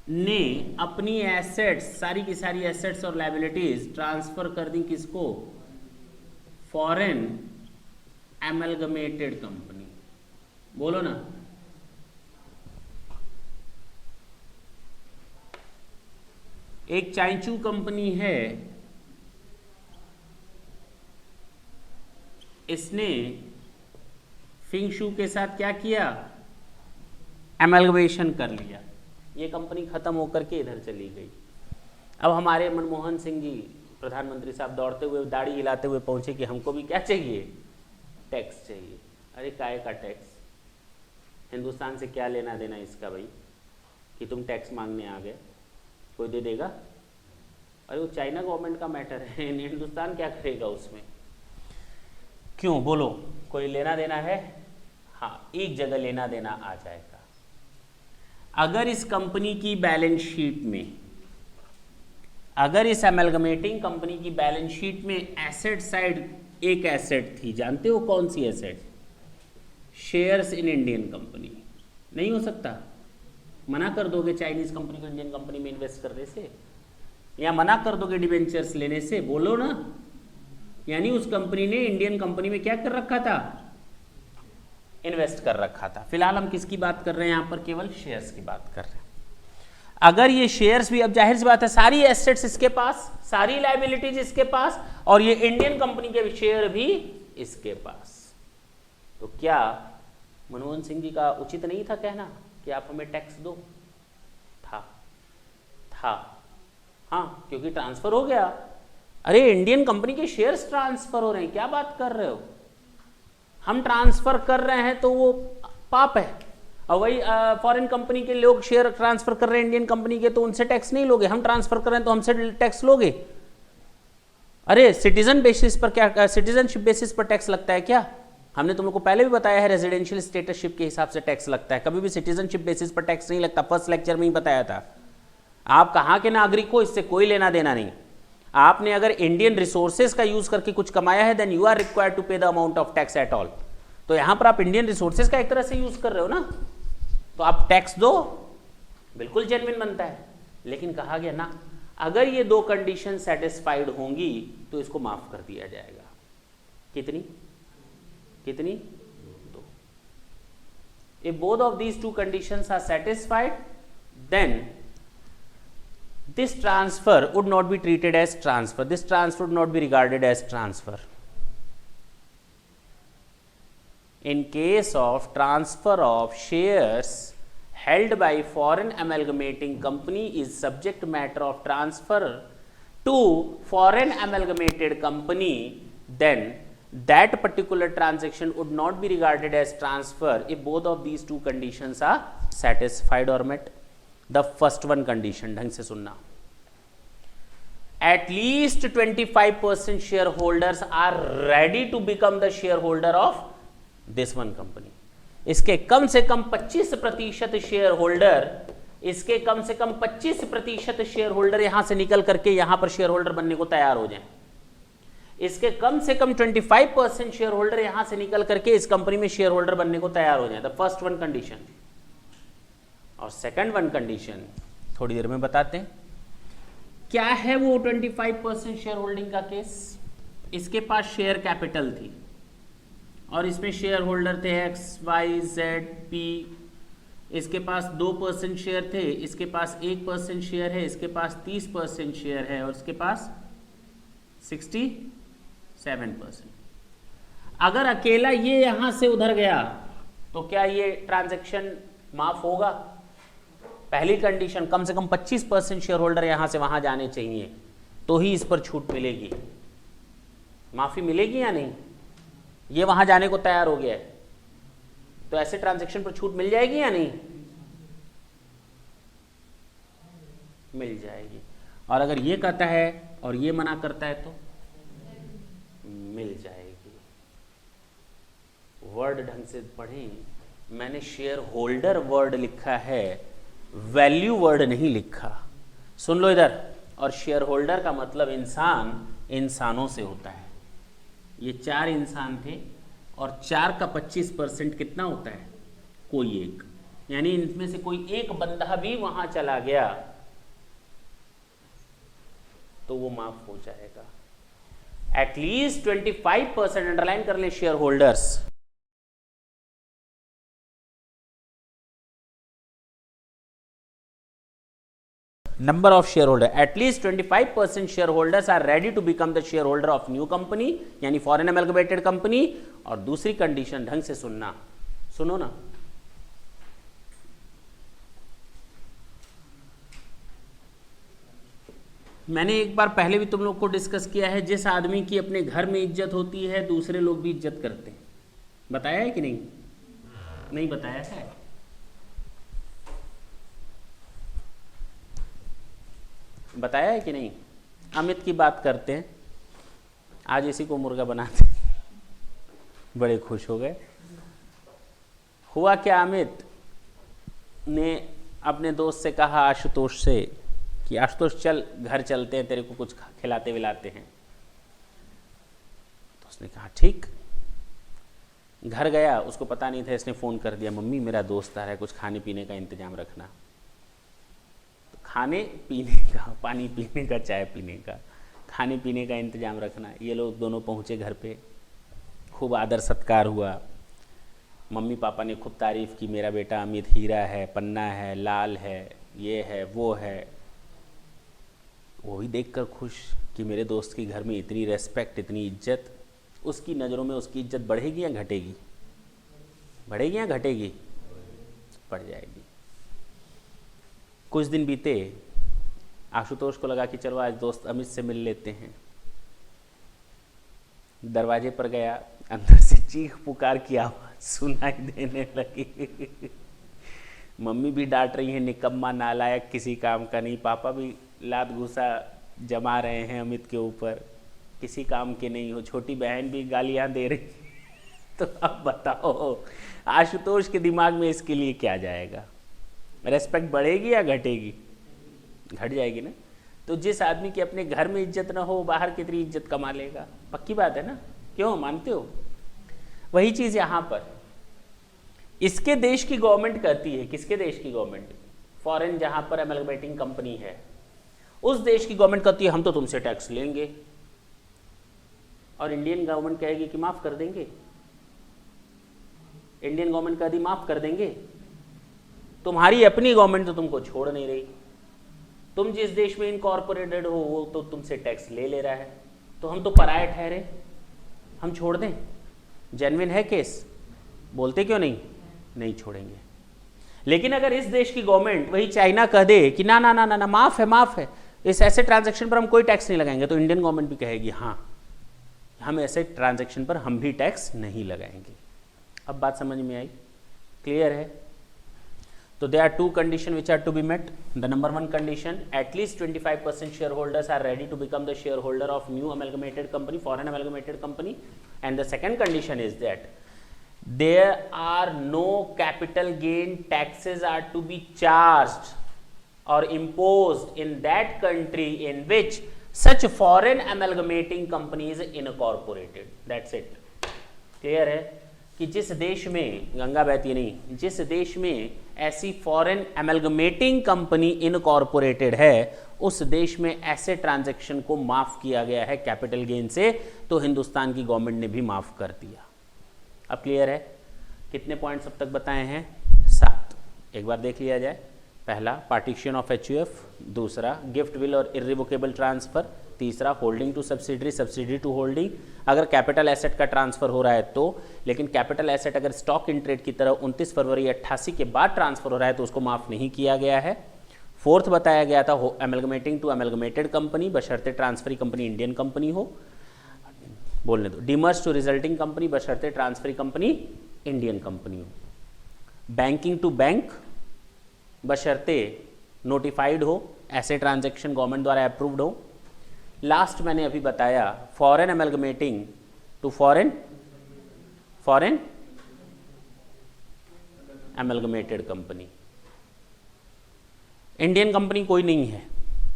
ने अपनी एसेट्स, सारी की सारी एसेट्स और लायबिलिटीज ट्रांसफर कर दी किसको? Foreign amalgamated company. बोलो ना। एक चाइचू कंपनी है, इसने फिंगशू के साथ क्या किया? एमलगमेशन कर लिया। ये कंपनी खत्म होकर के इधर चली गई। अब हमारे मनमोहन सिंह जी प्रधानमंत्री साहब दौड़ते हुए दाढ़ी हिलाते हुए पहुंचे कि हमको भी क्या चाहिए? टैक्स चाहिए। अरे काय का टैक्स? हिंदुस्तान से क्या लेना देना इसका भाई कि तुम टैक्स मांगने आ गए? कोई दे देगा? अरे वो चाइना गवर्नमेंट का मैटर है, हिंदुस्तान क्या करेगा उसमें? क्यों बोलो? कोई लेना देना है? हाँ, एक जगह लेना देना आ जाएगा। अगर इस कंपनी की बैलेंस शीट में, अगर इस एमलगमेटिंग कंपनी की बैलेंस शीट में एसेट साइड एक एसेट थी, जानते हो कौन सी asset? Shares in Indian company. नहीं हो सकता? मना कर दोगे चाइनीज कंपनी को इंडियन कंपनी में इन्वेस्ट करने से, या मना कर दोगे डिबेंचर्स लेने से? बोलो ना। यानी उस कंपनी ने इंडियन कंपनी में क्या कर रखा था? इन्वेस्ट कर रखा था। फिलहाल हम किसकी बात कर रहे हैं यहां पर? केवल शेयर्स की बात कर रहे हैं। अगर ये शेयर्स भी, अब जाहिर सी बात है सारी एसेट्स इसके पास, सारी लायबिलिटीज इसके पास, और ये इंडियन कंपनी के शेयर भी इसके पास, तो क्या मनमोहन सिंह जी का उचित नहीं था कहना कि आप हमें टैक्स दो? था हाँ, क्योंकि ट्रांसफर हो गया। अरे इंडियन कंपनी के शेयर्स ट्रांसफर हो रहे हैं, क्या बात कर रहे हो? हम ट्रांसफर कर रहे हैं तो वो पाप है, और वही फॉरेन कंपनी के लोग शेयर ट्रांसफर कर रहे हैं इंडियन कंपनी के, तो उनसे टैक्स नहीं लोगे? हम ट्रांसफर कर रहे हैं तो हमसे टैक्स लोगे? अरे सिटीजन बेसिस पर क्या, सिटीजनशिप बेसिस पर टैक्स लगता है क्या? हमने तुम लोग को पहले भी बताया है, रेजिडेंशियल स्टेटसशिप के हिसाब से टैक्स लगता है, कभी भी सिटीजनशिप बेसिस पर टैक्स नहीं लगता। फर्स्ट लेक्चर में ही बताया था। आप कहाँ के नागरिक हो, इससे कोई लेना देना नहीं। आपने अगर इंडियन रिसोर्सेज का यूज करके कुछ कमाया है, then you are required to pay the amount of tax at all. तो यहां पर आप इंडियन रिसोर्सेज का एक तरह से यूज कर रहे हो ना, तो आप टैक्स दो, बिल्कुल जेन्युइन बनता है। लेकिन कहा गया ना, अगर ये दो कंडीशन सेटिस्फाइड होंगी तो इसको माफ कर दिया जाएगा। कितनी? दो। If both of these two conditions are satisfied, then this transfer would not be treated as transfer. This transfer would not be regarded as transfer. In case of transfer of shares held by foreign amalgamating company is subject matter of transfer to foreign amalgamated company, then that particular transaction would not be regarded as transfer if both of these two conditions are satisfied or met. The first one condition, ढंग से सुनना, at least 25% shareholders are ready to become the shareholder of this one company. इसके कम से कम 25% share holder, इसके कम से कम 25% share holder यहां से निकल करके यहां पर शेयर होल्डर बनने को तैयार हो जाएं। इसके कम से कम 25% शेयर होल्डर यहां से निकल करके इस कंपनी में शेयर होल्डर बनने को तैयार हो जाए। The first one condition. और सेकंड वन कंडीशन थोड़ी देर में बताते हैं क्या है वो 25% शेयर होल्डिंग का केस। इसके पास शेयर कैपिटल थी और इसमें शेयर होल्डर थे एक्स वाई जेड पी। इसके पास 2% शेयर थे, इसके पास 1% शेयर है, इसके पास 30% शेयर है और इसके पास 67%। अगर अकेला ये यहां से उधर गया तो क्या ये ट्रांजैक्शन माफ होगा? पहली कंडीशन, कम से कम 25% शेयर होल्डर यहां से वहां जाने चाहिए तो ही इस पर छूट मिलेगी, माफी मिलेगी या नहीं? ये वहां जाने को तैयार हो गया है तो ऐसे ट्रांजैक्शन पर छूट मिल जाएगी या नहीं? मिल जाएगी। और अगर ये कहता है और ये मना करता है तो मिल जाएगी। वर्ड ढंग से पढ़ें, मैंने शेयर होल्डर वर्ड लिखा है, वैल्यू वर्ड नहीं लिखा। सुन लो इधर। और शेयर होल्डर का मतलब इंसान इंसानों से होता है। ये 4 इंसान थे और 4 का 25% कितना होता है? कोई एक, यानी इनमें से कोई एक बंदा भी वहां चला गया तो वो माफ हो जाएगा। एटलीस्ट 25%, अंडरलाइन कर ले share holders. Number of shareholder, at least 25% shareholders are ready to become the shareholder of new company, यानी फॉरेन अमेलगमेटेड कंपनी। और दूसरी कंडीशन ढंग से सुनना, सुनो ना, मैंने एक बार पहले भी तुम लोग को डिस्कस किया है, जिस आदमी की अपने घर में इज्जत होती है दूसरे लोग भी इज्जत करते हैं। बताया है कि नहीं? नहीं बताया है? बताया है कि नहीं? अमित की बात करते हैं, आज इसी को मुर्गा बनाते हैं। बड़े खुश हो गए। हुआ क्या, अमित ने अपने दोस्त से कहा, आशुतोष से, कि आशुतोष चल घर चलते हैं, तेरे को कुछ खिलाते विलाते हैं। तो उसने कहा ठीक। घर गया, उसको पता नहीं था, इसने फ़ोन कर दिया, मम्मी मेरा दोस्त आ रहा है, कुछ खाने पीने का इंतजाम रखना। तो खाने पीने का, पानी पीने का, चाय पीने का, खाने पीने का इंतजाम रखना। ये लोग दोनों पहुँचे घर पे, खूब आदर सत्कार हुआ। मम्मी पापा ने खूब तारीफ़ की, मेरा बेटा अमित हीरा है, पन्ना है, लाल है, ये है, वो है। वो भी देखकर खुश कि मेरे दोस्त के घर में इतनी रेस्पेक्ट, इतनी इज्जत। उसकी नज़रों में उसकी इज्जत बढ़ेगी या घटेगी? बढ़ेगी या घटेगी? बढ़ जाएगी। कुछ दिन बीते, आशुतोष को लगा कि चलो आज दोस्त अमित से मिल लेते हैं। दरवाजे पर गया, अंदर से चीख पुकार की आवाज़ सुनाई देने लगी। मम्मी भी डांट रही है, निकम्मा नालायक, किसी काम का नहीं। पापा भी लात घूसा जमा रहे हैं अमित के ऊपर, किसी काम के नहीं हो। छोटी बहन भी गालियां दे रही। तो अब बताओ आशुतोष के दिमाग में इसके लिए क्या जाएगा? रेस्पेक्ट बढ़ेगी या घटेगी? घट जाएगी ना। तो जिस आदमी की अपने घर में इज्जत ना हो, बाहर कितनी इज्जत कमा लेगा? पक्की बात है ना? क्यों, मानते हो? वही चीज़ यहाँ पर इसके देश की गवर्नमेंट कहती है। किसके देश की गवर्नमेंट? फॉरेन जहाँ पर अमेलगमेटिंग कंपनी है, उस देश की गवर्नमेंट कहती है हम तो तुमसे टैक्स लेंगे, और इंडियन गवर्नमेंट कहेगी कि माफ़ कर देंगे। इंडियन गवर्नमेंट कह दी माफ़ कर देंगे। तुम्हारी अपनी गवर्नमेंट तो तुमको छोड़ नहीं रही। तुम जिस देश में इनकॉर्पोरेटेड हो वो तो तुमसे टैक्स ले रहा है, तो हम तो पराये ठहरे, हम छोड़ दें? जेन्युइन है केस, बोलते क्यों नहीं? नहीं छोड़ेंगे। लेकिन अगर इस देश की गवर्नमेंट, वही चाइना, कह दे कि ना ना ना ना ना, माफ़ है, माफ़ है, इस ऐसे ट्रांजैक्शन पर हम कोई टैक्स नहीं लगाएंगे, तो इंडियन गवर्नमेंट भी कहेगी हाँ, हम ऐसे ट्रांजैक्शन पर हम भी टैक्स नहीं लगाएंगे। अब बात समझ में आई? क्लियर है? तो there are two conditions which are to be met. The number one condition, at least 25% shareholders are ready to become the shareholder of new amalgamated company, foreign amalgamated company. And the second condition is that there are no capital gain taxes are to be charged or imposed in that country in which such foreign amalgamating company is incorporated. That's it. Clear है कि जिस देश में, गंगा बहती नहीं, जिस देश में ऐसी फॉरेन एमलगमेटिंग कंपनी इनकॉर्पोरेटेड है, उस देश में ऐसे ट्रांजैक्शन को माफ़ किया गया है कैपिटल गेन से, तो हिंदुस्तान की गवर्नमेंट ने भी माफ़ कर दिया। अब क्लियर है? कितने पॉइंट्स अब तक बताए हैं? 7। एक बार देख लिया जाए। पहला, पार्टीशन ऑफ एचयूएफ। दूसरा, गिफ्ट विल और इर्रिवोकेबल ट्रांसफ़र। तीसरा, holding to subsidiary, subsidiary to holding, अगर कैपिटल एसेट का ट्रांसफ़र हो रहा है तो। लेकिन कैपिटल एसेट अगर स्टॉक इन ट्रेड की तरह 29 फरवरी 88 के बाद ट्रांसफ़र हो रहा है तो उसको माफ़ नहीं किया गया है। फोर्थ बताया गया था एमलगमेटिंग टू एमलगमेटेड कंपनी, बशर्ते ट्रांसफरी कंपनी इंडियन कंपनी हो। बोलने दो। डिमर्ज टू रिजल्टिंग कंपनी, बशर्ते ट्रांसफरी कंपनी इंडियन कंपनी हो। बैंकिंग टू बैंक, बशर्ते नोटिफाइड हो, ऐसे ट्रांजैक्शन गवर्नमेंट द्वारा अप्रूव्ड हो। लास्ट मैंने अभी बताया, foreign amalgamating to foreign amalgamated company. Indian company कोई नहीं है,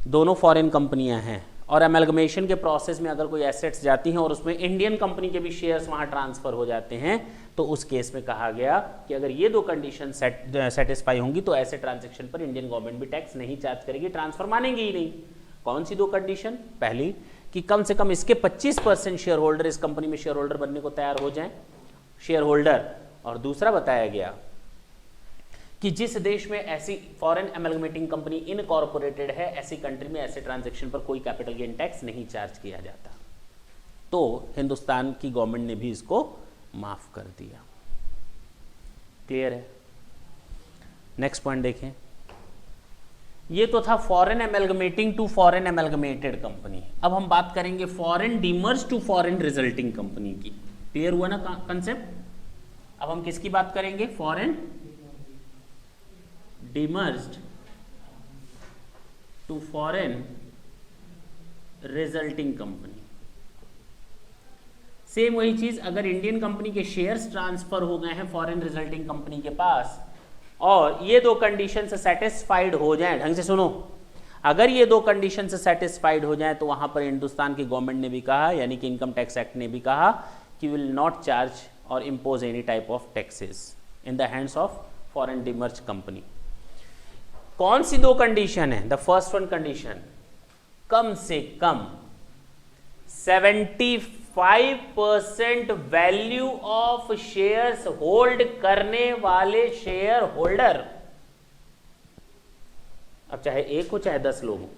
दोनों फॉरेन कंपनियां हैं, और एमलगमेशन के प्रोसेस में अगर कोई एसेट्स जाती हैं और उसमें इंडियन कंपनी के भी शेयर्स वहाँ ट्रांसफर हो जाते हैं, तो उस केस में कहा गया कि अगर ये दो कंडीशन सेटिस्फाई होंगी तो ऐसे ट्रांजैक्शन पर इंडियन गवर्नमेंट भी टैक्स नहीं चार्ज करेगी, ट्रांसफर मानेंगे ही नहीं। कौन सी दो कंडीशन? पहली कि कम से कम इसके 25% शेयर होल्डर इस कंपनी में शेयर होल्डर बनने को तैयार हो जाएं, शेयर होल्डर। और दूसरा बताया गया कि जिस देश में ऐसी फॉरेन एमलगमेटिंग कंपनी इनकॉर्पोरेटेड है, ऐसी कंट्री में ऐसे ट्रांजैक्शन पर कोई कैपिटल गेन टैक्स नहीं चार्ज किया जाता। तो हिंदुस्तान की गवर्नमेंट ने भी इसको माफ कर दिया। क्लियर है? नेक्स्ट पॉइंट देखें। ये तो था foreign amalgamating to foreign amalgamated company. अब हम बात करेंगे foreign demerge to foreign resulting company की। क्लियर हुआ ना कंसेप्ट? अब हम किसकी बात करेंगे? Foreign demerged to foreign resulting company. Same वही चीज, अगर इंडियन कंपनी के शेयर्स ट्रांसफर हो गए हैं फॉरेन रिजल्टिंग कंपनी के पास और ये दो कंडीशन से सेटिस्फाइड हो जाएं, ढंग से सुनो, अगर ये दो कंडीशन से सेटिस्फाइड हो जाएं तो वहां पर हिंदुस्तान की गवर्नमेंट ने भी कहा, यानी कि इनकम टैक्स एक्ट ने भी कहा कि विल नॉट चार्ज और impose any type of taxes in the hands of foreign demerge company. कौन सी दो कंडीशन है? द फर्स्ट वन कंडीशन, कम से कम 75% वैल्यू ऑफ शेयर्स होल्ड करने वाले शेयर होल्डर, अब चाहे एक हो चाहे 10 लोग हो,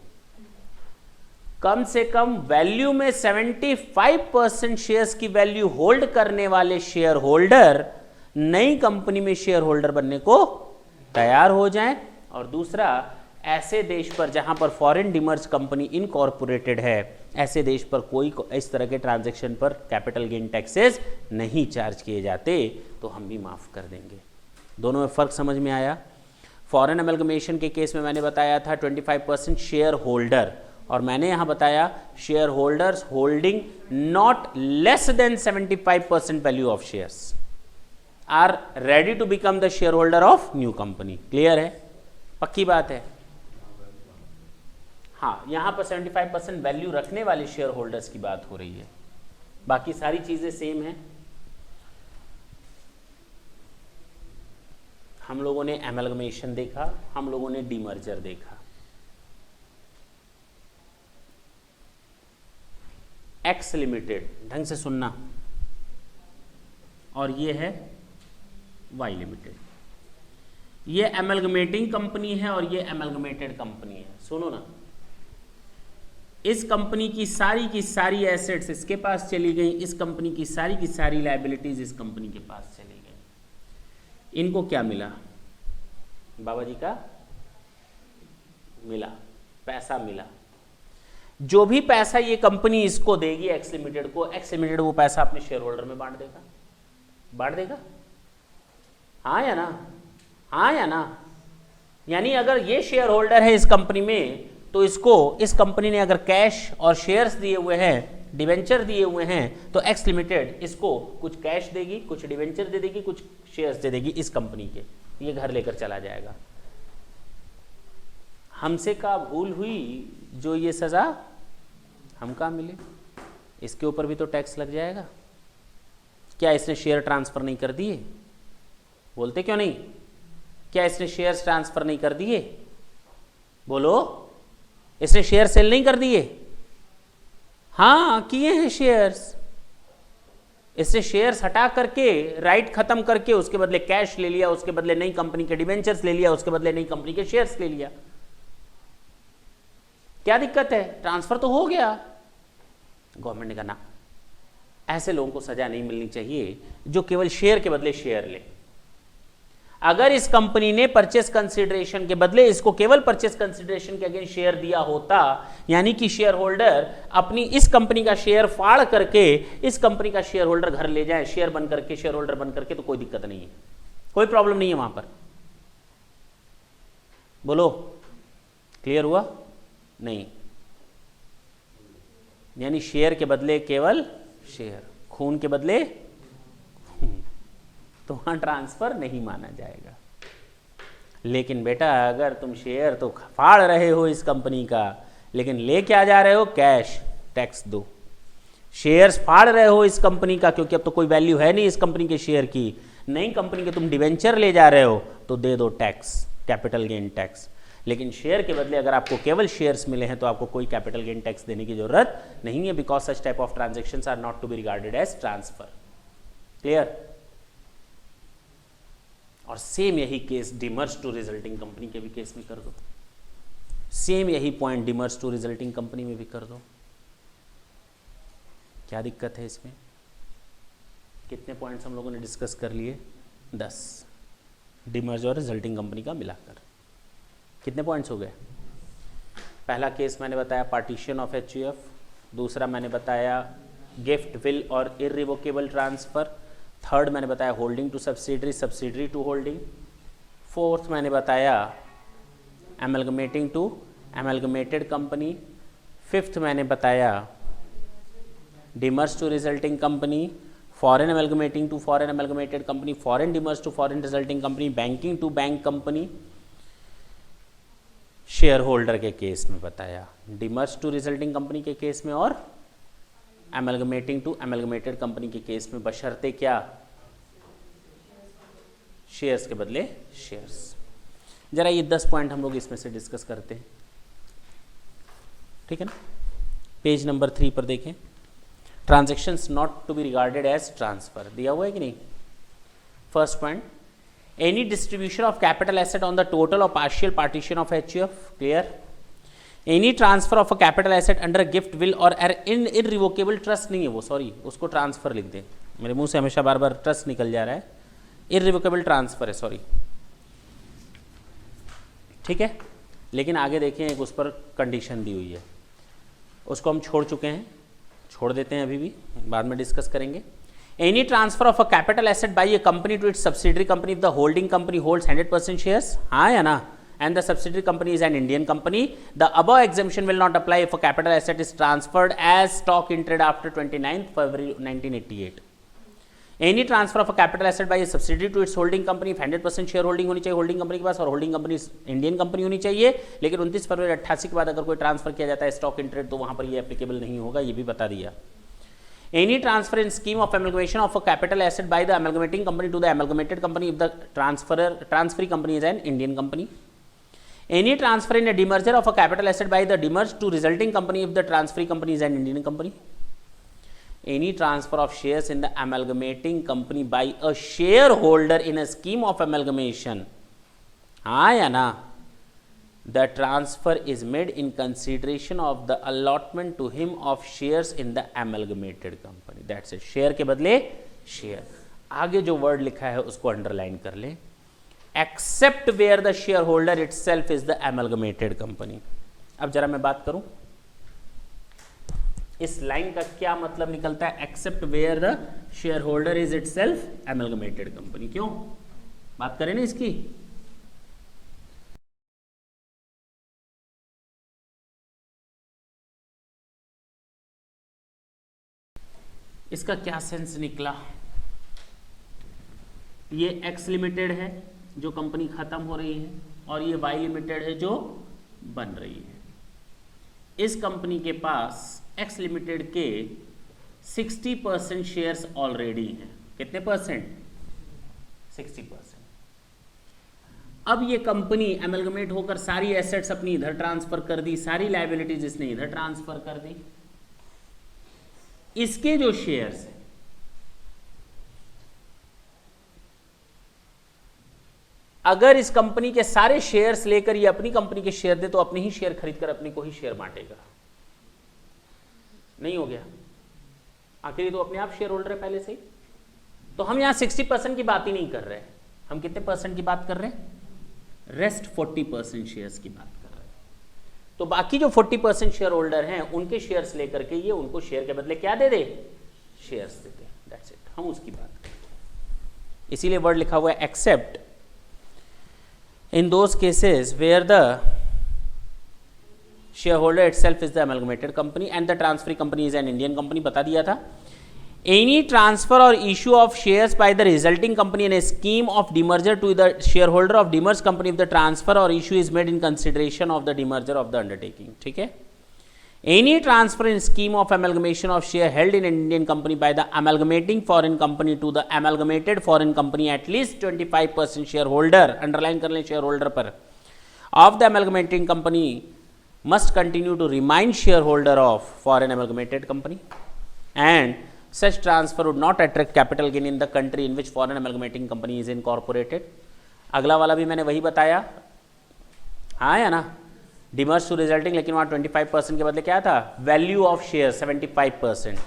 कम से कम वैल्यू में 75% शेयर्स की वैल्यू होल्ड करने वाले शेयर होल्डर नई कंपनी में शेयर होल्डर बनने को तैयार हो जाएं। और दूसरा, ऐसे देश पर जहां पर फॉरेन डीमर्ज कंपनी इनकॉर्पोरेटेड है, ऐसे देश पर कोई इस तरह के ट्रांजैक्शन पर कैपिटल गेन टैक्सेस नहीं चार्ज किए जाते, तो हम भी माफ कर देंगे। दोनों में फर्क समझ में आया? फॉरेन एमलगमेशन के केस में मैंने बताया था 25% शेयर होल्डर, और मैंने यहां बताया share holders holding not less than 75% value of shares are ready to become the share holder of new company. Clear है? पक्की बात है? हाँ, यहां पर 75% वैल्यू रखने वाले शेयर होल्डर्स की बात हो रही है, बाकी सारी चीजें सेम हैं। हम लोगों ने एमलगमेशन देखा, हम लोगों ने डीमर्जर देखा। एक्स लिमिटेड, ढंग से सुनना, और ये है वाई लिमिटेड। ये एमलगमेटिंग कंपनी है और ये एमलगमेटेड कंपनी है। सुनो ना, इस कंपनी की सारी एसेट्स इसके पास चली गई, इस कंपनी की सारी लायबिलिटीज इस कंपनी के पास चली गई। इनको क्या मिला? बाबा जी का मिला, पैसा मिला। जो भी पैसा ये कंपनी इसको देगी एक्स लिमिटेड को, एक्स लिमिटेड वो पैसा अपने शेयर होल्डर में बांट देगा। हाँ या ना? हाँ या ना? यानी अगर ये शेयर होल्डर है इस कंपनी में, तो इसको इस कंपनी ने अगर कैश और शेयर्स दिए हुए हैं, डिवेंचर दिए हुए हैं, तो एक्स लिमिटेड इसको कुछ कैश देगी, कुछ डिवेंचर दे देगी, कुछ शेयर्स दे देगी इस कंपनी के, ये घर लेकर चला जाएगा। हमसे का भूल हुई जो ये सजा हमका मिले, इसके ऊपर भी तो टैक्स लग जाएगा। क्या इसने शेयर ट्रांसफर नहीं कर दिए? बोलते क्यों नहीं? क्या इसने शेयर्स ट्रांसफर नहीं कर दिए? बोलो, इसने शेयर सेल नहीं कर दिए? हाँ, किए हैं शेयर्स। इससे शेयर्स हटा करके, राइट खत्म करके, उसके बदले कैश ले लिया, उसके बदले नई कंपनी के डिवेंचर्स ले लिया, उसके बदले नई कंपनी के शेयर्स ले लिया। क्या दिक्कत है? ट्रांसफर तो हो गया। गवर्नमेंट ने कहा ना, ऐसे लोगों को सजा नहीं मिलनी चाहिए जो केवल शेयर के बदले शेयर ले। अगर इस कंपनी ने परचेस कंसिडरेशन के बदले इसको केवल परचेस कंसिडरेशन के अगेंस्ट शेयर दिया होता, यानी कि शेयर होल्डर अपनी इस कंपनी का शेयर फाड़ करके इस कंपनी का शेयर होल्डर घर ले जाए, शेयर बन करके, शेयर होल्डर बन करके, तो कोई दिक्कत नहीं है, कोई प्रॉब्लम नहीं है वहां पर। बोलो, क्लियर हुआ? नहीं, यानी शेयर के बदले केवल शेयर, खून के बदले तो वहां ट्रांसफर नहीं माना जाएगा। लेकिन बेटा, अगर तुम शेयर तो फाड़ रहे हो इस कंपनी का, लेकिन ले क्या जा रहे हो, कैश, टैक्स दो। शेयर्स फाड़ रहे हो इस कंपनी का, क्योंकि अब तो कोई वैल्यू है नहीं इस कंपनी के शेयर की, नई कंपनी के तुम डिवेंचर ले जा रहे हो, तो दे दो टैक्स, कैपिटल गेन टैक्स। लेकिन शेयर के बदले अगर आपको केवल शेयर्स मिले हैं तो आपको कोई कैपिटल गेन टैक्स देने की जरूरत नहीं है, because such type of transactions are not to be regarded as transfer. Clear? और सेम यही case demerge to resulting company के भी केस में कर दो, सेम यही point demerge to resulting company में भी कर दो। क्या दिक्कत है इसमें? कितने पॉइंट्स हम लोगों ने डिस्कस कर लिए? 10, डिमर्ज और रिजल्टिंग कंपनी का मिलाकर कितने पॉइंट्स हो गए? पहला केस मैंने बताया पार्टीशन ऑफ एचयूएफ, दूसरा मैंने बताया गिफ्ट, विल और इररिवोकेबल ट्रांसफर, थर्ड मैंने बताया holding to subsidiary, subsidiary to holding, fourth मैंने बताया amalgamating to amalgamated company, fifth मैंने बताया demerge to resulting company, foreign amalgamating to foreign amalgamated company, foreign demerge to foreign resulting company, banking to bank company, shareholder के case में बताया, demerge to resulting company के case में और amalgamating to amalgamated company के case में, बशर्ते क्या, शेयर्स के बदले शेयर्स। जरा ये 10 पॉइंट हम लोग इसमें से डिस्कस करते हैं, ठीक है ना? पेज नंबर 3 पर देखें, transactions not to be regarded as transfer दिया हुआ है कि नहीं? First point, any distribution of capital asset on the total और partial partition of HUF, clear? Any transfer of a capital asset under gift, will और irrevocable trust नहीं है वो, सॉरी उसको ट्रांसफर लिख दें, मेरे मुंह से हमेशा बार बार ट्रस्ट निकल जा रहा है, इररिवोकेबल ट्रांसफर है, सॉरी, ठीक है? लेकिन आगे देखें एक उस पर कंडीशन दी हुई है, उसको हम छोड़ चुके हैं, छोड़ देते हैं अभी भी, बाद में डिस्कस करेंगे। Any transfer of a capital asset by a company to its subsidiary company if the holding company holds 100% shares, हाँ या ना? And the subsidiary company is an Indian company, the above exemption will not apply if a capital asset is transferred as stock in trade after 29th February 1988. Any transfer of a capital asset by a subsidiary to its holding company, 100% share holding होनी चाहिए holding company के पास, और holding company Indian company होनी चाहिए, लेकिन 29 फरवरी 88 के बाद अगर कोई ट्रांसफर किया जाता है स्टॉक इन ट्रेड तो वहां पर ये एप्लीकेबल नहीं होगा, ये भी बता दिया। Any transfer in scheme of amalgamation of a capital asset by the amalgamating company to the amalgamated company if the transferee company is an Indian company. Any transfer in a demerger of a capital asset by the demerged to resulting company if the transferee company is an Indian company. Any transfer of shares in the amalgamating company by a shareholder in a scheme of amalgamation, हाँ या ना? The transfer is made in consideration of the allotment to him of shares in the amalgamated company. That's it. Share के बदले share. आगे जो word लिखा है उसको अंडरलाइन कर ले, except where the shareholder itself is the amalgamated company. अब जरा मैं बात करूं इस लाइन का क्या मतलब निकलता है, except where the shareholder is itself amalgamated company। क्यों बात करें ना इसकी? इसका क्या सेंस निकला? ये एक्स लिमिटेड है जो कंपनी खत्म हो रही है, और ये वाई लिमिटेड है जो बन रही है। इस कंपनी के पास एक्स लिमिटेड के 60% शेयर्स ऑलरेडी हैं। कितने परसेंट? 60%। अब ये कंपनी एमलगमेट होकर सारी एसेट्स अपनी इधर ट्रांसफर कर दी, सारी लायबिलिटीज इसने इधर ट्रांसफर कर दी। इसके जो शेयर्स हैं अगर इस कंपनी के सारे शेयर्स लेकर ये अपनी कंपनी के शेयर दे तो अपने ही शेयर खरीदकर अपने को ही शेयर बांटेगा। नहीं हो गया? आखिर तो अपने आप शेयर होल्डर है पहले से ही। तो हम यहां 60% की बात ही नहीं कर रहे हैं, हम कितने परसेंट की बात कर रहे हैं? रेस्ट 40% शेयर्स की बात कर रहे हैं। तो बाकी जो 40% शेयर होल्डर हैं उनके शेयर्स लेकर के ये उनको शेयर के बदले क्या दे दे? शेयर्स दे दे। दैट्स इट, हम उसकी बात करते हैं। इसीलिए वर्ड लिखा हुआ है accept in those cases where the shareholder itself is the amalgamated company and the transferee company is an Indian company, बता दिया था। Any transfer or issue of shares by the resulting company in a scheme of demerger to the shareholder of demerged company if the transfer or issue is made in consideration of the demerger of the undertaking। ठीक है, Any transfer in scheme of amalgamation of share held in an Indian company by the amalgamating foreign company to the amalgamated foreign company at least 25% shareholder, underline कर लें shareholder पर, of the amalgamating company must continue to remain shareholder of foreign amalgamated company, and such transfer would not attract capital gain in the country in which foreign amalgamating company is incorporated. अगला वाला भी मैंने वही बताया, हाँ या ना, demerge to resulting, लेकिन वहाँ 25% के बदले क्या था, value of share 75%,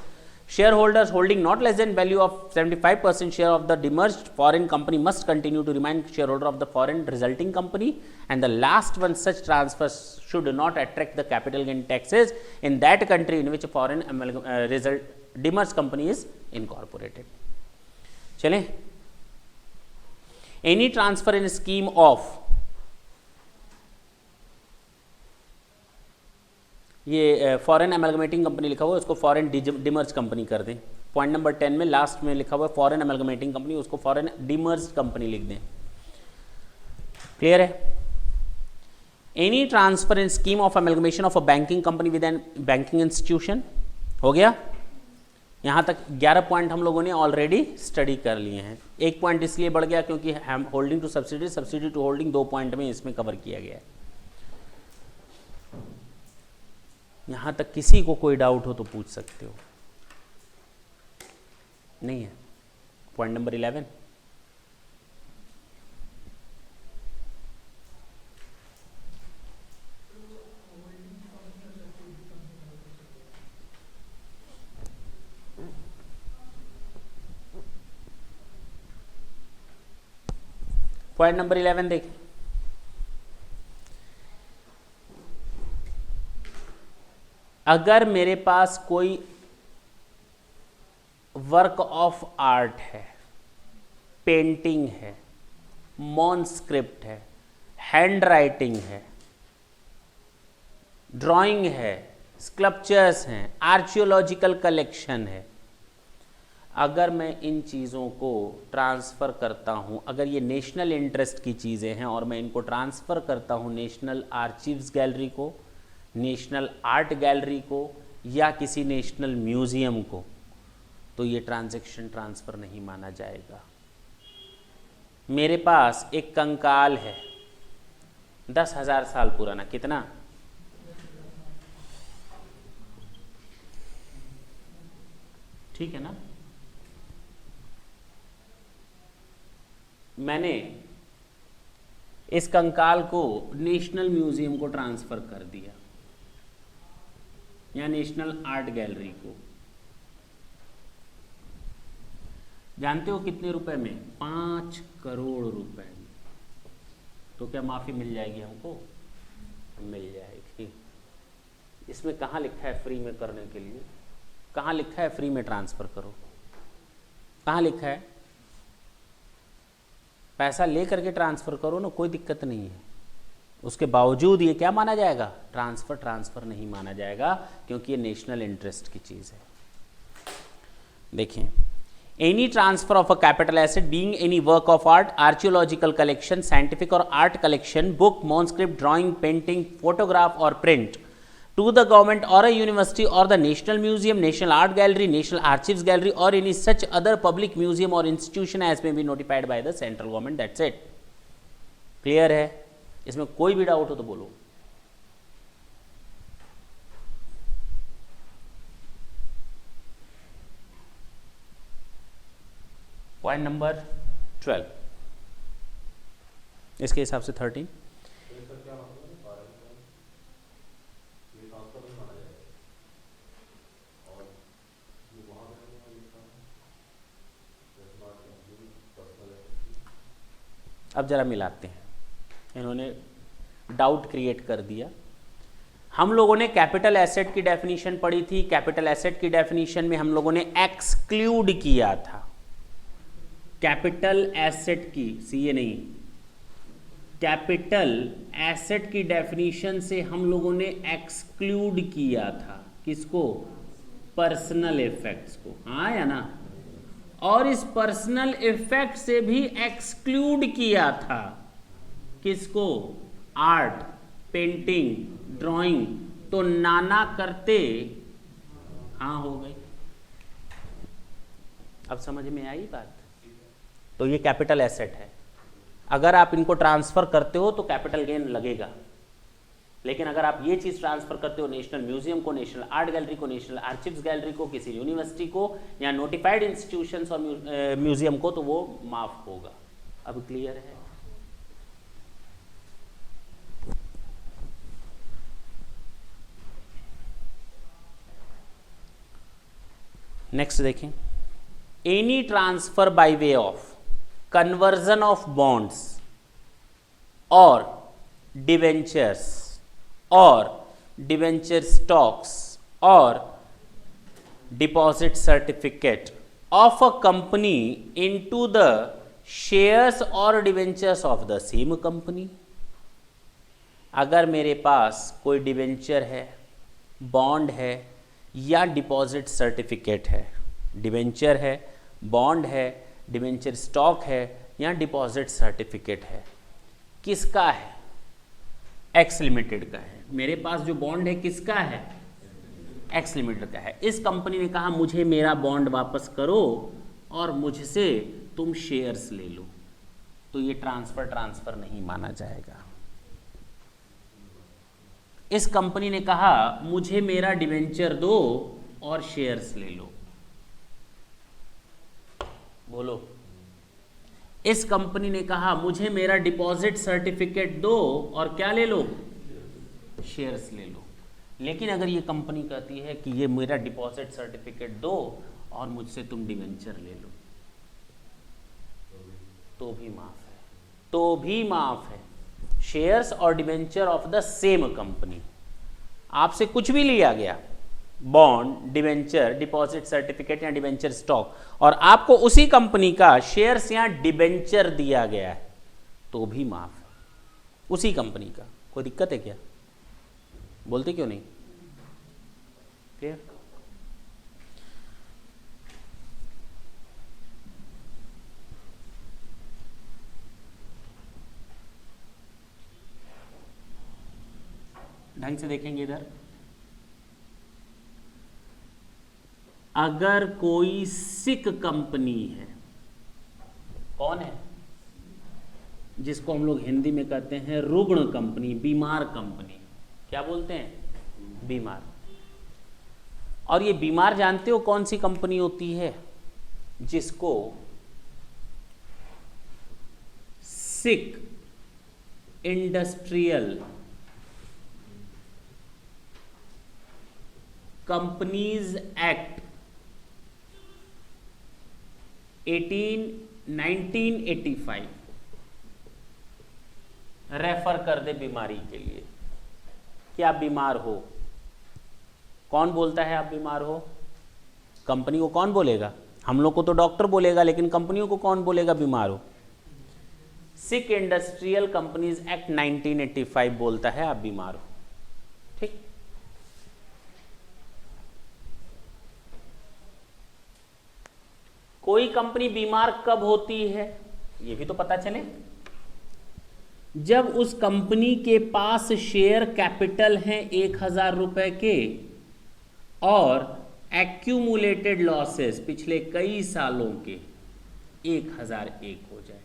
share holders holding not less than value of 75% share of the demerged foreign company must continue to remain share holder of the foreign resulting company, and the last one such transfer should not attract the capital gain taxes in that country in which foreign result demerge company is incorporated. चलें, any transfer in scheme of, ये foreign amalgamating company लिखा हुआ है, उसको foreign demerge company कर दें. Point number 10 में last में लिखा हुआ है फॉरेन एमलगमेटिंग कंपनी, उसको फॉरेन डिमर्ज कंपनी लिख दें. क्लियर है? Any transfer in scheme of amalgamation of a banking company with an banking institution. हो गया? यहां तक 11 पॉइंट हम लोगों ने ऑलरेडी स्टडी कर लिए हैं. एक पॉइंट इसलिए बढ़ गया क्योंकि हम holding to subsidy, subsidy to holding 2 point में इसमें कवर किया गया है. यहां तक किसी को कोई डाउट हो तो पूछ सकते हो. नहीं है? Point number 11. पॉइंट नंबर 11 देख, अगर मेरे पास कोई वर्क ऑफ आर्ट है, पेंटिंग है, मॉन्स्क्रिप्ट है, हैंड राइटिंग है, ड्राइंग है, स्कल्पचर्स हैं, आर्कियोलॉजिकल कलेक्शन है, अगर मैं इन चीज़ों को ट्रांसफ़र करता हूँ, अगर ये नेशनल इंटरेस्ट की चीज़ें हैं और मैं इनको ट्रांसफ़र करता हूँ नेशनल आर्चिव्स गैलरी को, नेशनल आर्ट गैलरी को, या किसी नेशनल म्यूज़ियम को, तो ये ट्रांजैक्शन ट्रांसफ़र नहीं माना जाएगा. मेरे पास एक कंकाल है 10,000 साल पुराना, कितना? ठीक है ना? मैंने इस कंकाल को नेशनल म्यूजियम को ट्रांसफर कर दिया या नेशनल आर्ट गैलरी को. जानते हो कितने रुपए में? 5 करोड़ रुपए में. तो क्या माफी मिल जाएगी हमको? मिल जाएगी. इसमें कहाँ लिखा है फ्री में करने के लिए? कहाँ लिखा है फ्री में ट्रांसफर करो? कहाँ लिखा है? पैसा ले करके ट्रांसफर करो ना, कोई दिक्कत नहीं है. उसके बावजूद ये क्या माना जाएगा? ट्रांसफर नहीं माना जाएगा, क्योंकि ये नेशनल इंटरेस्ट की चीज है. देखें, any transfer of a capital asset being any work of art, archaeological collection, scientific और art collection, book, manuscript, drawing, painting, photograph और print to the government or a university or the national museum, national art gallery, national archives gallery or any such other public museum or institution as may be notified by the central government. That's it. Clear है? इसमें कोई भी doubt हो तो बोलो. Point number 12 इसके हिसाब से 13. अब जरा मिलाते हैं. इन्होंने डाउट क्रिएट कर दिया. हम लोगों ने कैपिटल एसेट की डेफिनेशन पढ़ी थी. कैपिटल एसेट की डेफिनेशन में हम लोगों ने एक्सक्लूड किया था. कैपिटल एसेट की, सीए नहीं, कैपिटल एसेट की डेफिनेशन से हम लोगों ने एक्सक्लूड किया था. किसको? पर्सनल इफेक्ट्स को. हाँ या ना? और इस पर्सनल इफेक्ट से भी एक्सक्लूड किया था. किसको? आर्ट, पेंटिंग, ड्राइंग, तो नाना करते हाँ हो गई। अब समझ में आई बात? तो ये कैपिटल एसेट है, अगर आप इनको ट्रांसफर करते हो तो कैपिटल गेन लगेगा, लेकिन अगर आप ये चीज ट्रांसफर करते हो नेशनल म्यूजियम को, नेशनल आर्ट गैलरी को, नेशनल आर्चिव्स गैलरी को, किसी यूनिवर्सिटी को या नोटिफाइड इंस्टीट्यूशंस और म्यूजियम को, तो वो माफ होगा। अब क्लियर है? नेक्स्ट देखें, any transfer by way of conversion of bonds और डिवेंचर्स और डिवेंचर स्टॉक्स और deposit certificate of a company into the shares और debentures of the same company. अगर मेरे पास कोई डिवेंचर है, बॉन्ड है या डिपॉजिट सर्टिफिकेट है, डिवेंचर है, बॉन्ड है, डिवेंचर स्टॉक है या डिपॉजिट सर्टिफिकेट है, किसका है? एक्स लिमिटेड का है। मेरे पास जो बॉन्ड है किसका है? एक्स लिमिटेड का है। इस कंपनी ने कहा मुझे मेरा बॉन्ड वापस करो और मुझसे तुम शेयर्स ले लो, तो ये ट्रांसफर नहीं माना जाएगा। इस कंपनी ने कहा मुझे मेरा डिवेंचर दो और शेयर्स ले लो, बोलो। इस कंपनी ने कहा मुझे मेरा डिपॉजिट सर्टिफिकेट दो और क्या ले लो? शेयर्स ले लो। लेकिन अगर ये कंपनी कहती है कि ये मेरा डिपॉजिट सर्टिफिकेट दो और मुझसे तुम डिवेंचर ले लो, तो भी माफ है, तो भी माफ है। शेयर्स और debenture of the same company, आपसे कुछ भी लिया गया, बॉन्ड, डिवेंचर, डिपॉजिट सर्टिफिकेट या डिवेंचर स्टॉक, और आपको उसी कंपनी का शेयर्स या डिवेंचर दिया गया है, तो भी माफ है, उसी कंपनी का। कोई दिक्कत है क्या? बोलते क्यों नहीं? क्लियर? ढंग से देखेंगे इधर। अगर कोई सिक कंपनी है, कौन है? जिसको हम लोग हिंदी में कहते हैं रुग्ण कंपनी, बीमार कंपनी। क्या बोलते हैं? बीमार। और ये बीमार जानते हो कौन सी कंपनी होती है? जिसको सिक इंडस्ट्रियल कंपनीज एक्ट 1985 रेफर कर दे बीमारी के लिए कि आप बीमार हो। कौन बोलता है आप बीमार हो? कंपनी को कौन बोलेगा? हम लोग को तो डॉक्टर बोलेगा, लेकिन कंपनियों को कौन बोलेगा बीमार हो? सिक इंडस्ट्रियल कंपनीज एक्ट 1985 बोलता है आप बीमार हो। ठीक, कोई कंपनी बीमार कब होती है ये भी तो पता चले। जब उस कंपनी के पास शेयर कैपिटल हैं 1000 रुपए के और एक्यूमुलेटेड लॉसेस पिछले कई सालों के 1001 हो जाए,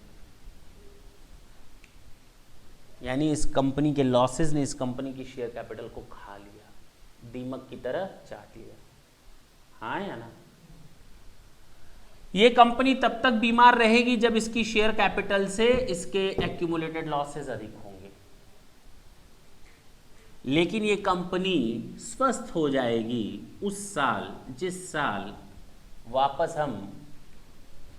यानी इस कंपनी के लॉसेस ने इस कंपनी की शेयर कैपिटल को खा लिया, दीमक की तरह चाट लिया। हाँ या ना? ये कंपनी तब तक बीमार रहेगी जब इसकी शेयर कैपिटल से इसके एक्यूमुलेटेड लॉसेस अधिक होंगे, लेकिन ये कंपनी स्वस्थ हो जाएगी उस साल जिस साल वापस हम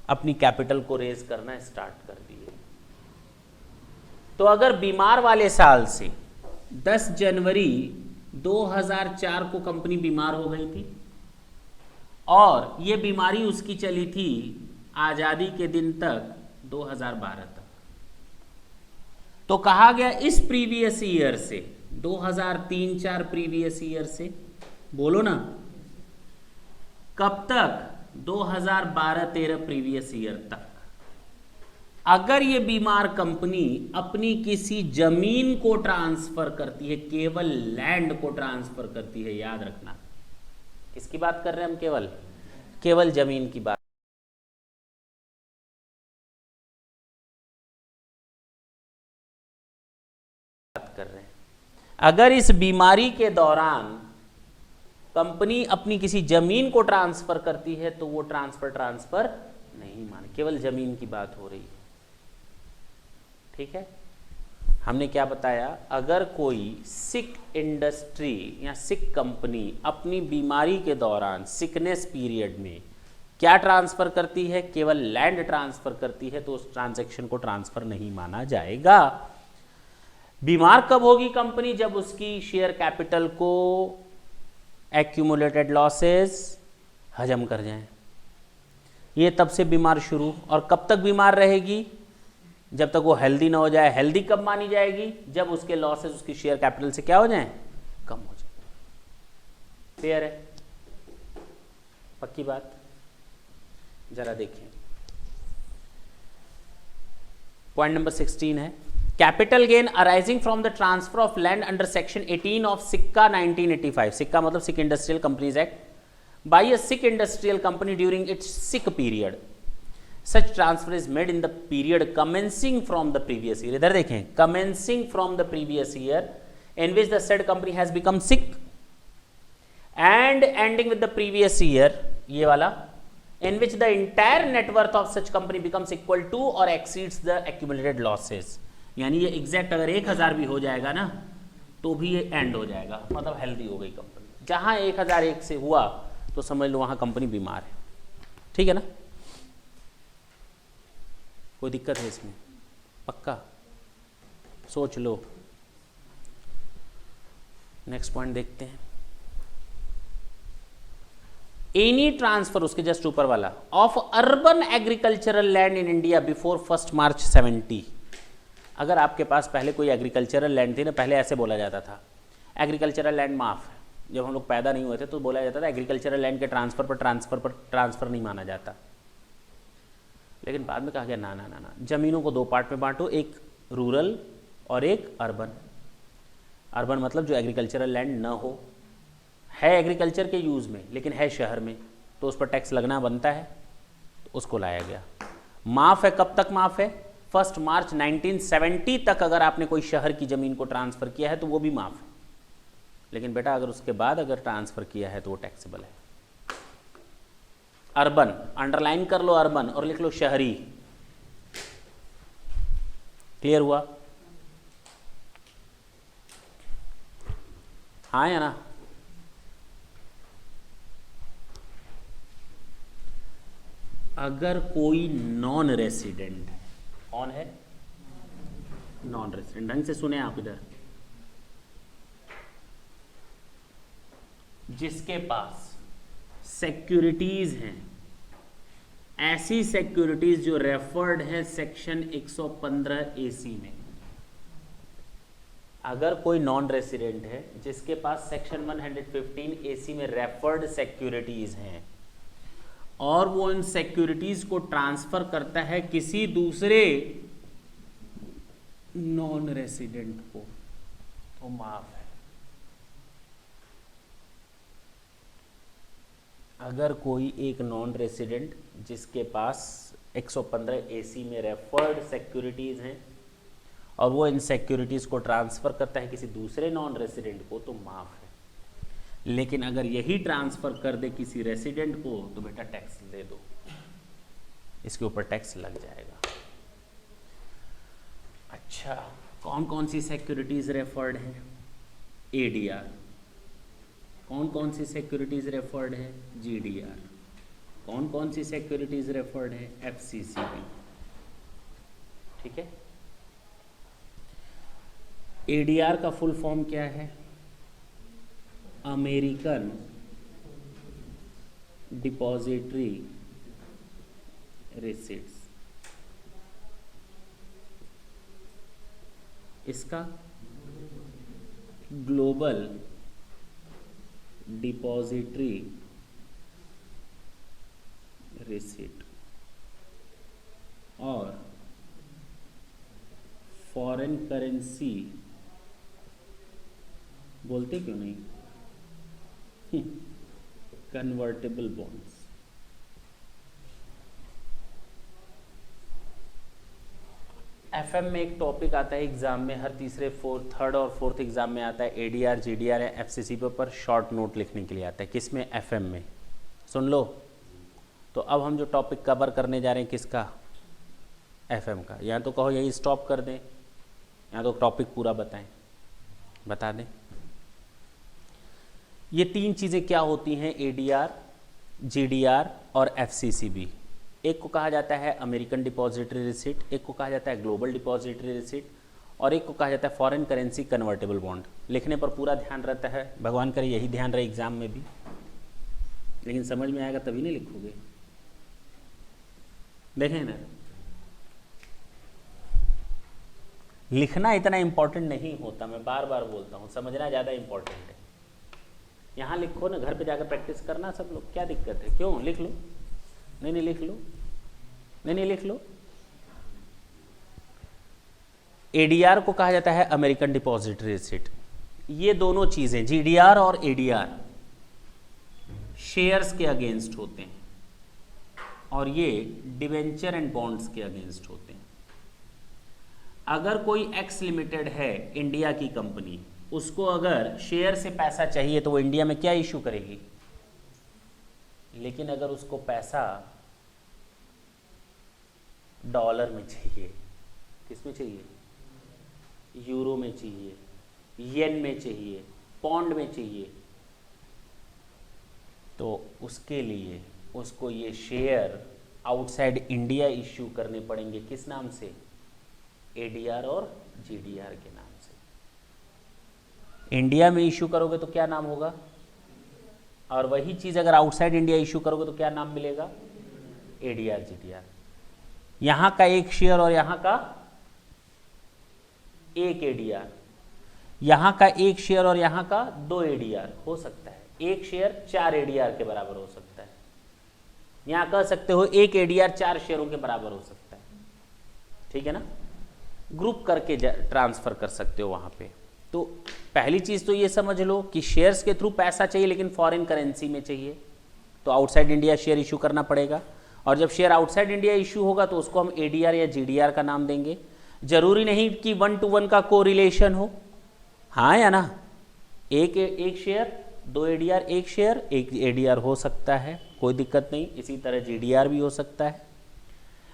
अपनी कैपिटल को रेज करना स्टार्ट कर दिए। तो अगर बीमार वाले साल से 10 जनवरी 2004 को कंपनी बीमार हो गई थी और ये बीमारी उसकी चली थी आजादी के दिन तक 2012 तक, तो कहा गया इस प्रीवियस ईयर से 2003-4 प्रीवियस ईयर से, बोलो ना, कब तक? 2012-13 प्रीवियस ईयर तक अगर ये बीमार कंपनी अपनी किसी जमीन को ट्रांसफर करती है, केवल लैंड को ट्रांसफर करती है, याद रखना किसकी बात कर रहे हैं हम, केवल जमीन की बात कर रहे हैं। अगर इस बीमारी के दौरान कंपनी अपनी किसी जमीन को ट्रांसफर करती है तो वो ट्रांसफर नहीं माने, केवल जमीन की बात हो रही है। ठीक है, हमने क्या बताया, अगर कोई सिक इंडस्ट्री या सिक कंपनी अपनी बीमारी के दौरान, सिकनेस पीरियड में क्या ट्रांसफर करती है, केवल लैंड ट्रांसफर करती है, तो उस ट्रांजैक्शन को ट्रांसफर नहीं माना जाएगा। बीमार कब होगी कंपनी, जब उसकी शेयर कैपिटल को एक्यूमुलेटेड लॉसेस हजम कर जाएं। ये तब से बीमार शुरू, और कब तक बीमार रहेगी, जब तक वो हेल्दी ना हो जाए। हेल्दी कब मानी जाएगी, जब उसके लॉसेस उसकी शेयर कैपिटल से क्या हो जाएं, कम हो जाए। क्लियर है, पक्की बात। जरा देखिए पॉइंट नंबर 16 है, capital gain arising from the transfer of land under section 18 of SICA 1985, SICA मतलब sick industrial companies act, by a sick industrial company during its sick period. Such transfer is made in the period commencing from the previous year. इधर देखें, commencing from the previous year in which the said company has become sick and ending with the previous year, ये वाला, in which the entire net worth of such company becomes equal to or exceeds the accumulated losses. यानी ये exact अगर 1000 भी हो जाएगा ना तो भी ये एंड हो जाएगा, मतलब हेल्दी हो गई कंपनी। जहां 1001 से हुआ तो समझ लो वहां कंपनी बीमार है। ठीक है ना, कोई दिक्कत है इसमें, पक्का सोच लो। नेक्स्ट पॉइंट देखते हैं, एनी ट्रांसफर, उसके जस्ट ऊपर वाला, of urban agricultural land in India before 1 मार्च 70। अगर आपके पास पहले कोई एग्रीकल्चरल लैंड थी ना, पहले ऐसे बोला जाता था एग्रीकल्चरल लैंड माफ है, जब हम लोग पैदा नहीं हुए थे तो बोला जाता था एग्रीकल्चरल लैंड के ट्रांसफर नहीं माना जाता। लेकिन बाद में कहा गया ना ना ना ना, जमीनों को 2 पार्ट में बांटो, एक रूरल और एक अर्बन। अर्बन मतलब जो एग्रीकल्चरल लैंड ना हो, है एग्रीकल्चर के यूज़ में लेकिन है शहर में, तो उस पर टैक्स लगना बनता है, तो उसको लाया गया। माफ़ है, कब तक माफ़ है, 1 मार्च 1970 तक अगर आपने कोई शहर की ज़मीन को ट्रांसफ़र किया है तो वो भी माफ़ है। लेकिन बेटा अगर उसके बाद अगर ट्रांसफ़र किया है तो वो टैक्सेबल है। अर्बन, अंडरलाइन कर लो अर्बन और लिख लो शहरी। क्लियर हुआ, हाँ या ना। अगर कोई नॉन रेसिडेंट, कौन है, नॉन रेसिडेंट, ढंग से सुने आप इधर, जिसके पास सिक्योरिटीज हैं, ऐसी सिक्योरिटीज जो रेफर्ड है सेक्शन 115 AC में। अगर कोई नॉन रेसिडेंट है जिसके पास सेक्शन 115 AC में रेफर्ड सिक्योरिटीज हैं और वो इन सिक्योरिटीज को ट्रांसफर करता है किसी दूसरे नॉन रेसिडेंट को, तो माफ है। अगर कोई एक नॉन रेसिडेंट जिसके पास 115 AC में रेफर्ड सिक्योरिटीज हैं और वो इन सिक्योरिटीज को ट्रांसफर करता है किसी दूसरे नॉन रेसिडेंट को, तो माफ है। लेकिन अगर यही ट्रांसफर कर दे किसी रेसिडेंट को तो बेटा टैक्स दे दो, इसके ऊपर टैक्स लग जाएगा। अच्छा, कौन कौन सी सिक्योरिटीज रेफर्ड हैं, ADR। कौन कौन सी सिक्योरिटीज रेफर्ड है, GDR। कौन कौन सी सिक्योरिटीज रेफर्ड है, FCCB। ठीक है, ADR का फुल फॉर्म क्या है, अमेरिकन डिपॉजिटरी रिसीट्स। इसका ग्लोबल डिपॉजिटरी रिसीट और फॉरेन करेंसी बोलते क्यों नहीं, कन्वर्टेबल बॉन्ड्स। एफएम में एक टॉपिक आता है एग्जाम में, हर तीसरे थर्ड और फोर्थ एग्जाम में आता है, एडीआर जीडीआर या एफसीसी पर शॉर्ट नोट लिखने के लिए आता है। किसमें? एफएम में। सुन लो। तो अब हम जो टॉपिक कवर करने जा रहे हैं किसका? एफएम का। या तो कहो यही स्टॉप कर दें, या तो टॉपिक पूरा बताएं, बता दें। ये तीन चीज़ें क्या होती हैं? एडीआर, जीडीआर और एफसीसीबी। एक को कहा जाता है अमेरिकन डिपॉजिटरी रिसिट, एक को कहा जाता है ग्लोबल डिपॉजिटरी रिसिट, और एक को कहा जाता है फॉरेन करेंसी कन्वर्टेबल बॉन्ड। लिखने पर पूरा ध्यान रहता है, भगवान करे यही ध्यान रहे एग्जाम में भी, लेकिन समझ में आएगा तभी नहीं लिखोगे। देखें ना, लिखना इतना इंपॉर्टेंट नहीं होता, मैं बार बार बोलता हूँ, समझना ज़्यादा इंपॉर्टेंट है। यहाँ लिखो ना, घर पे जाकर प्रैक्टिस करना सब लोग, क्या दिक्कत है? क्यों? लिख लो। नहीं लिख लो, नहीं लिख लो। एडीआर को कहा जाता है अमेरिकन डिपॉजिटरी रिसिट। ये दोनों चीजें, जीडीआर और एडीआर, शेयर्स के अगेंस्ट होते हैं, और ये डिवेंचर एंड बॉन्ड्स के अगेंस्ट होते हैं। अगर कोई एक्स लिमिटेड है, इंडिया की कंपनी, उसको अगर शेयर से पैसा चाहिए तो वो इंडिया में क्या इशू करेगी? लेकिन अगर उसको पैसा डॉलर में चाहिए, किस में चाहिए? यूरो में चाहिए, येन में चाहिए, पौंड में चाहिए, तो उसके लिए उसको ये शेयर आउटसाइड इंडिया इश्यू करने पड़ेंगे। किस नाम से? एडीआर और जीडीआर के नाम से। इंडिया में इश्यू करोगे तो क्या नाम होगा? और वही चीज अगर आउटसाइड इंडिया इश्यू करोगे तो क्या नाम मिलेगा? ADR GDR. यहां का एक शेयर और यहां का एक एडीआर, यहां का एक शेयर और यहां का 2 एडीआर हो सकता है। एक शेयर 4 एडीआर के बराबर हो सकता है। यहां कह सकते हो एक एडीआर 4 शेयरों के बराबर हो सकता है, ठीक है ना? ग्रुप करके ट्रांसफर कर सकते हो वहां पे। तो पहली चीज तो ये समझ लो कि शेयर्स के थ्रू पैसा चाहिए, लेकिन फॉरेन करेंसी में चाहिए, तो आउटसाइड इंडिया शेयर इशू करना पड़ेगा। और जब शेयर आउटसाइड इंडिया इशू होगा तो उसको हम एडीआर या जीडीआर का नाम देंगे। जरूरी नहीं कि 1 to 1 का कोरिलेशन हो, हाँ या ना? एक शेयर 2 एडीआर, एक शेयर 1 एडीआर हो सकता है, कोई दिक्कत नहीं। इसी तरह जीडीआर भी हो सकता है।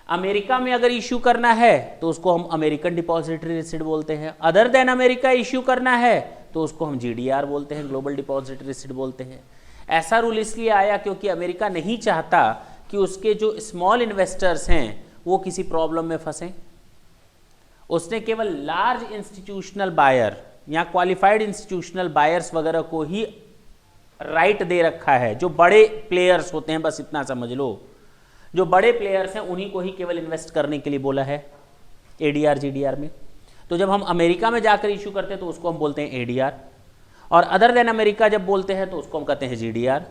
अमेरिका में अगर इश्यू करना है तो उसको हम अमेरिकन डिपॉजिटरी रिसिट बोलते हैं। अदर देन अमेरिका इश्यू करना है तो उसको हम जीडीआर बोलते हैं, ग्लोबल डिपॉजिटरी रिसिट बोलते हैं। ऐसा रूल इसलिए आया क्योंकि अमेरिका नहीं चाहता कि उसके जो स्मॉल इन्वेस्टर्स हैं वो किसी प्रॉब्लम में फंसे। उसने केवल लार्ज इंस्टीट्यूशनल बायर या क्वालिफाइड इंस्टीट्यूशनल बायर्स वगैरह को ही राइट दे रखा है। जो बड़े प्लेयर्स होते हैं, बस इतना समझ लो, जो बड़े प्लेयर्स हैं उन्हीं को ही केवल इन्वेस्ट करने के लिए बोला है एडीआर जीडीआर में। तो जब हम अमेरिका में जाकर इशू करते हैं तो उसको हम बोलते हैं एडीआर, और अदर देन अमेरिका जब बोलते हैं तो उसको हम कहते हैं जीडीआर।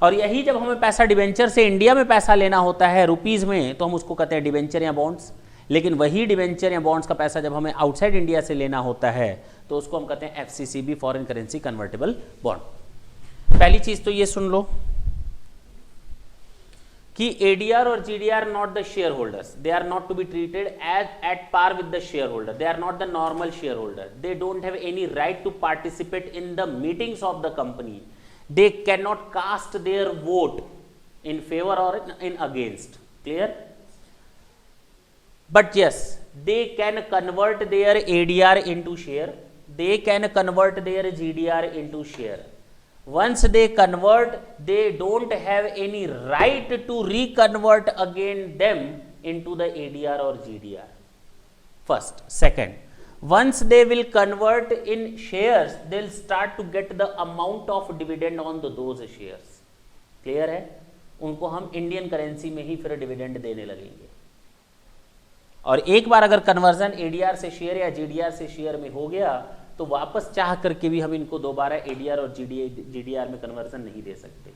और यही जब हमें पैसा डिवेंचर से इंडिया में पैसा लेना होता है रुपीज में, तो हम उसको कहते हैं डिवेंचर या बॉन्ड्स। लेकिन वही डिवेंचर या बॉन्ड्स का पैसा जब हमें आउटसाइड इंडिया से लेना होता है तो उसको हम कहते हैं FCCB, foreign currency convertible bond. पहली चीज तो ये सुन लो कि एडीआर और GDR not the share holders, they are not to be treated as at par with the share holder, they are not the normal share holder, they don't have any right to participate in the meetings of the company, they cannot cast their vote in favor or in against. Clear? But yes, they can convert their ADR into share, they can convert their GDR into share. Once they convert, they don't have any right to reconvert again them into the ADR or GDR. First. Second, once they will convert in shares, they'll start to get the amount of dividend on those shares. Clear है? उनको हम Indian currency में ही फिर dividend देने लगेंगे। और एक बार अगर कन्वर्जन एडीआर से शेयर या जीडीआर से शेयर में हो गया तो वापस चाह करके भी हम इनको दोबारा एडीआर और जीडीआर में कन्वर्जन नहीं दे सकते।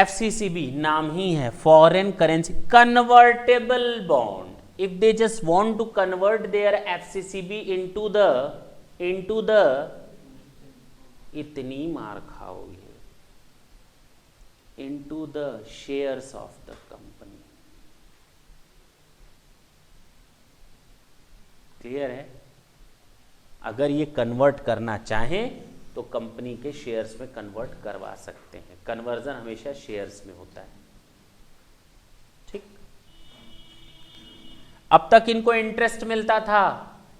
एफसीसीबी नाम ही है, foreign currency convertible bond. if they just want to convert their FCCB into the इतनी मार खाओगे, into the shares of the company. Clear है? अगर ये कन्वर्ट करना चाहें तो कंपनी के शेयर्स में कन्वर्ट करवा सकते हैं. कन्वर्जन हमेशा शेयर्स में होता है. ठीक. अब तक इनको इंटरेस्ट मिलता था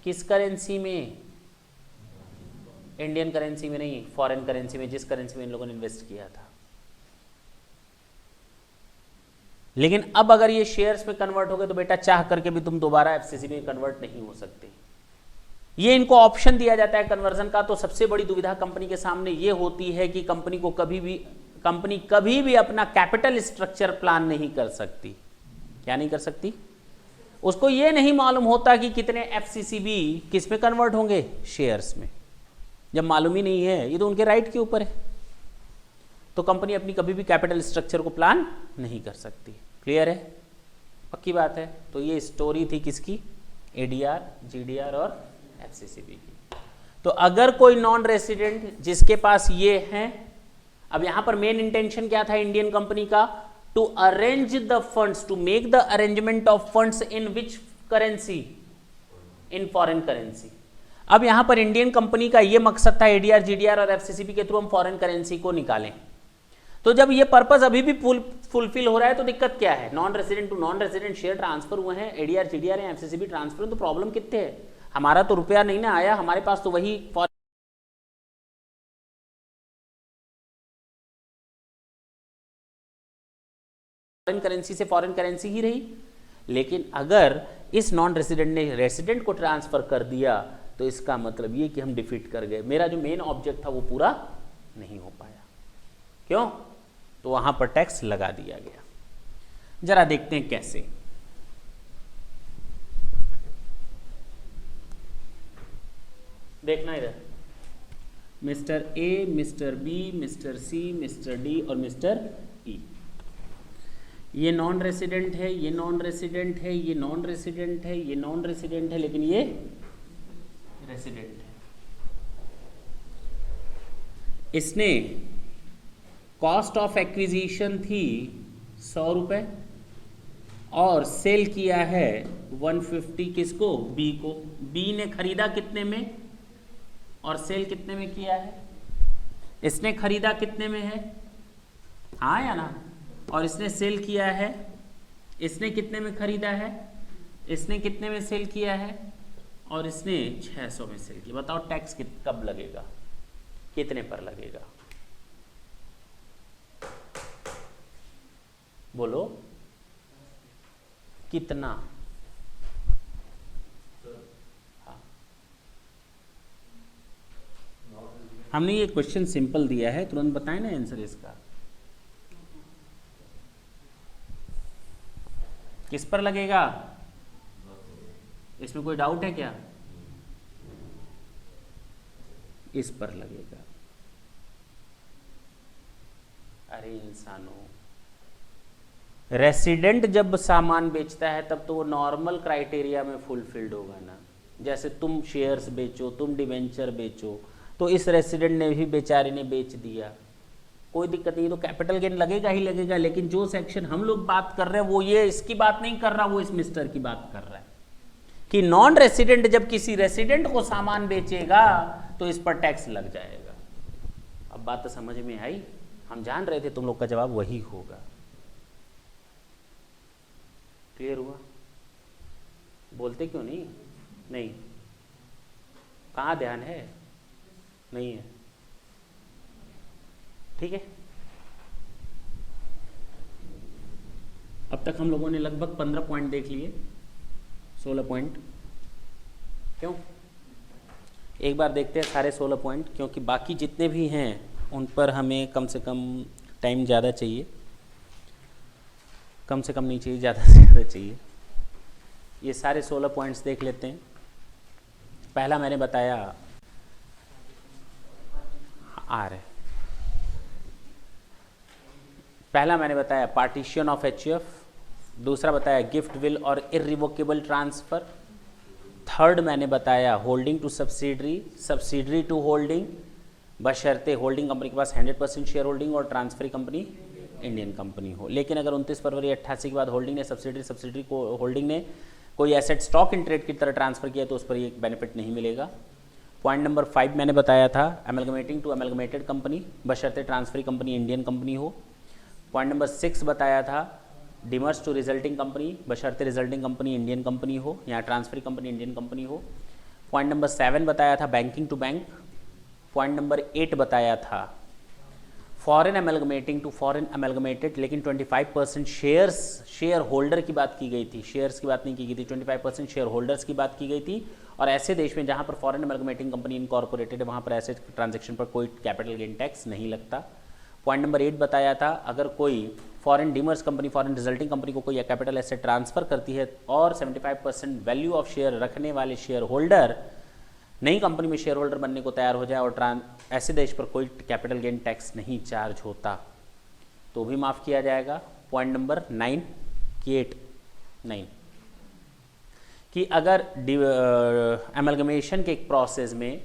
किस करेंसी में? इंडियन करेंसी में नहीं, फॉरेन करेंसी में, जिस करेंसी में इन लोगों ने इन्वेस्ट किया था. लेकिन अब अगर ये शेयर्स में कन्वर्ट हो गए तो बेटा चाह करके भी तुम दोबारा एफसीसी में कन्वर्ट नहीं हो सकते. ये इनको ऑप्शन दिया जाता है कन्वर्जन का. तो सबसे बड़ी दुविधा कंपनी के सामने ये होती है कि कंपनी कभी भी अपना कैपिटल स्ट्रक्चर प्लान नहीं कर सकती. क्या नहीं कर सकती? उसको ये नहीं मालूम होता कि कितने एफसीसीबी किस में कन्वर्ट होंगे? शेयर्स में. जब मालूम ही नहीं है, ये तो उनके राइट के ऊपर है, तो कंपनी अपनी कभी भी कैपिटल स्ट्रक्चर को प्लान नहीं कर सकती. क्लियर है? पक्की बात है. तो ये स्टोरी थी किसकी? एडीआर, जीडीआर और एफसीसीबी की. तो अगर कोई नॉन रेसिडेंट जिसके पास ये हैं, अब यहां पर मेन इंटेंशन क्या था इंडियन कंपनी का? To arrange the funds, to make the arrangement of funds in which currency? In foreign currency. अब यहां पर इंडियन कंपनी का ये मकसद था एडीआर, जीडीआर और एफसीसीबी के थ्रू हम फॉरेन करेंसी को निकालें. तो जब ये पर्पस अभी भी फुलफिल हो रहा है तो दिक्कत क्या है? Non resident to non resident share transfer हुए हैं, एडीआर, जीडीआर या एफसीसीबी ट्रांसफर. तो प्रॉब्लम कितने है? हमारा तो रुपया नहीं ना आया, हमारे पास तो वही फॉरेन करेंसी से फॉरेन करेंसी ही रही. लेकिन अगर इस नॉन रेसिडेंट ने रेसिडेंट को ट्रांसफर कर दिया तो इसका मतलब ये कि हम डिफीट कर गए. मेरा जो मेन ऑब्जेक्ट था वो पूरा नहीं हो पाया. क्यों? तो वहां पर टैक्स लगा दिया गया. जरा देखते हैं कैसे. देखना इधर. Mister A, mister B, mister C, mister D और मिस्टर ई. ये नॉन रेसिडेंट है, ये नॉन रेसिडेंट है, ये नॉन रेसिडेंट है, ये नॉन रेसिडेंट है, लेकिन ये रेसिडेंट है. इसने कॉस्ट ऑफ एक्विजिशन थी 100 रुपए और सेल किया है 150. किसको? बी को. बी ने खरीदा कितने में और सेल कितने में किया है? इसने खरीदा कितने में है? हाँ या ना? और इसने सेल किया है, इसने कितने में खरीदा है, इसने कितने में सेल किया है और इसने 600 में सेल किया. बताओ टैक्स कब लगेगा? कितने पर लगेगा? बोलो कितना? हाँ. हमने ये क्वेश्चन सिंपल दिया है, तुरंत बताएं ना आंसर इसका. किस पर लगेगा? इसमें कोई डाउट है क्या? इस पर लगेगा. अरे इंसानों, रेसिडेंट जब सामान बेचता है तब तो वो नॉर्मल क्राइटेरिया में फुलफिल्ड होगा ना. जैसे तुम शेयर्स बेचो, तुम डिवेंचर बेचो, तो इस रेसिडेंट ने भी बेचारे ने बेच दिया, कोई दिक्कत नहीं, तो कैपिटल गेन लगेगा ही लगेगा. लेकिन जो सेक्शन हम लोग बात कर रहे हैं वो ये इसकी बात नहीं कर रहा, वो इस मिस्टर की बात कर रहा है कि नॉन रेसिडेंट जब किसी रेसिडेंट को सामान बेचेगा तो इस पर टैक्स लग जाएगा. अब बात तो समझ में आई? हम जान रहे थे तुम लोग का जवाब वही होगा. क्लियर हुआ? बोलते क्यों नहीं? नहीं. कहाँ ध्यान है? नहीं है. ठीक है. अब तक हम लोगों ने लगभग 15 पॉइंट देख लिए, 16 पॉइंट. क्यों? एक बार देखते हैं सारे 16 पॉइंट, क्योंकि बाकी जितने भी हैं उन पर हमें कम से कम टाइम ज़्यादा चाहिए. कम से कम नहीं चाहिए, ज़्यादा से ज़्यादा चाहिए. ये सारे 16 पॉइंट्स देख लेते हैं. पहला मैंने बताया आ रहे. पहला मैंने बताया पार्टीशन ऑफ एचयूएफ. दूसरा बताया गिफ्ट विल और इररिवोकेबल ट्रांसफ़र। थर्ड मैंने बताया holding to subsidiary, subsidiary to holding, बशर्ते होल्डिंग कंपनी के पास 100% शेयर होल्डिंग और ट्रांसफरी कंपनी इंडियन कंपनी हो। लेकिन अगर 29 फरवरी 88 के बाद होल्डिंग ने सब्सिडरी को होल्डिंग ने कोई एसेट स्टॉक इन ट्रेड की तरह ट्रांसफर किया तो उस पर ये बेनिफिट नहीं मिलेगा। पॉइंट नंबर 5 मैंने बताया था एमलगमेटिंग टू एमलगमेटेड कंपनी, बशर्ते ट्रांसफरी कंपनी इंडियन कंपनी हो। पॉइंट नंबर 6 बताया था डिमर्ज टू रिजल्टिंग कंपनी, बशर्ते रिजल्टिंग कंपनी इंडियन कंपनी हो या ट्रांसफरी कंपनी इंडियन कंपनी हो। पॉइंट नंबर 7 बताया था banking to bank. Point number 8 बताया था foreign amalgamating to foreign amalgamated, लेकिन 25% शेयर होल्डर की बात की गई थी, शेयर्स की बात नहीं की गई थी, 25% शेयर होल्डर्स की बात की गई थी। और ऐसे देश में जहां पर फॉरेन एमलगमेटिंग कंपनी इनकॉर्पोरेटेड है वहां पर ऐसे ट्रांजैक्शन पर कोई कैपिटल गेन टैक्स नहीं लगता। पॉइंट नंबर 8 बताया था अगर कोई foreign demerged company foreign resulting company को कोई कैपिटल एसेट ट्रांसफर करती है और 75% वैल्यू ऑफ शेयर रखने वाले शेयर होल्डर नई कंपनी में शेयर होल्डर बनने को तैयार हो जाए और ऐसे देश पर कोई कैपिटल गेन टैक्स नहीं चार्ज होता तो भी माफ़ किया जाएगा। पॉइंट नंबर 9 की 9 कि अगर एमलगमेशन के एक प्रोसेस में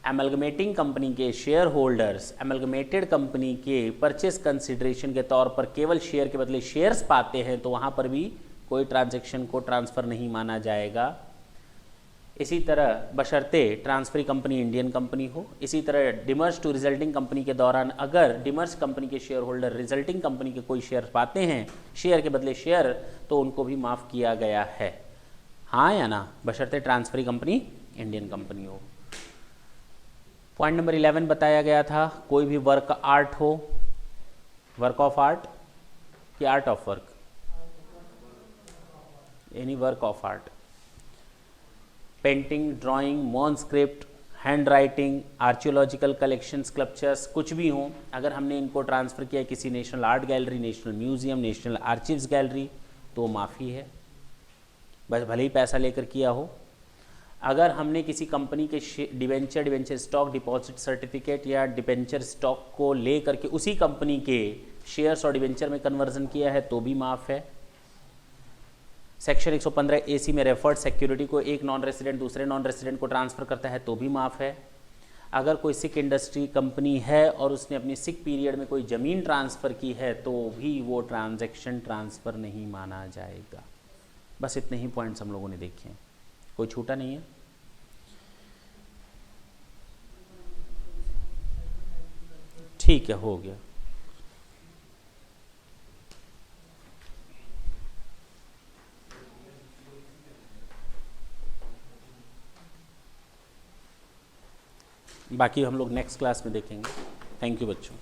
एमलगमेटिंग कंपनी के शेयर होल्डर्स एमलगमेटेड कंपनी के परचेस कंसिडरेशन के तौर पर केवल शेयर के बदले शेयर्स पाते हैं तो वहाँ पर भी कोई ट्रांजैक्शन को ट्रांसफ़र नहीं माना जाएगा। इसी तरह बशर्ते ट्रांसफरी कंपनी इंडियन कंपनी हो। इसी तरह डिमर्ज टू रिजल्टिंग कंपनी के दौरान अगर डिमर्ज कंपनी के शेयर होल्डर रिजल्टिंग कंपनी के कोई शेयर पाते हैं शेयर के बदले शेयर तो उनको भी माफ़ किया गया है, हाँ या ना, बशर्ते ट्रांसफरी कंपनी इंडियन कंपनी हो। पॉइंट नंबर 11 बताया गया था कोई भी वर्क आर्ट हो, वर्क ऑफ आर्ट कि art of work, any work of art, painting, drawing, manuscript, hand writing, archaeological collection, sculptures, कुछ भी हों, अगर हमने इनको ट्रांसफ़र किया किसी national art gallery, national museum, national archives gallery तो माफ़ी है, बस भले ही पैसा लेकर किया हो। अगर हमने किसी कंपनी के डिवेंचर स्टॉक, डिपॉजिट सर्टिफिकेट या डिबेंचर स्टॉक को ले करके उसी कंपनी के शेयर्स और डिवेंचर में कन्वर्जन किया है तो भी माफ़ है। सेक्शन 115 AC में रेफर्ड सिक्योरिटी को एक नॉन रेसिडेंट दूसरे नॉन रेसिडेंट को ट्रांसफ़र करता है तो भी माफ़ है। अगर कोई सिक इंडस्ट्री कंपनी है और उसने अपनी सिक पीरियड में कोई ज़मीन ट्रांसफ़र की है तो भी वो ट्रांजैक्शन ट्रांसफ़र नहीं माना जाएगा। बस इतने ही पॉइंट्स हम लोगों ने देखे हैं, कोई छूटा नहीं है। ठीक है, हो गया। बाकी हम लोग नेक्स्ट क्लास में देखेंगे। थैंक यू बच्चों।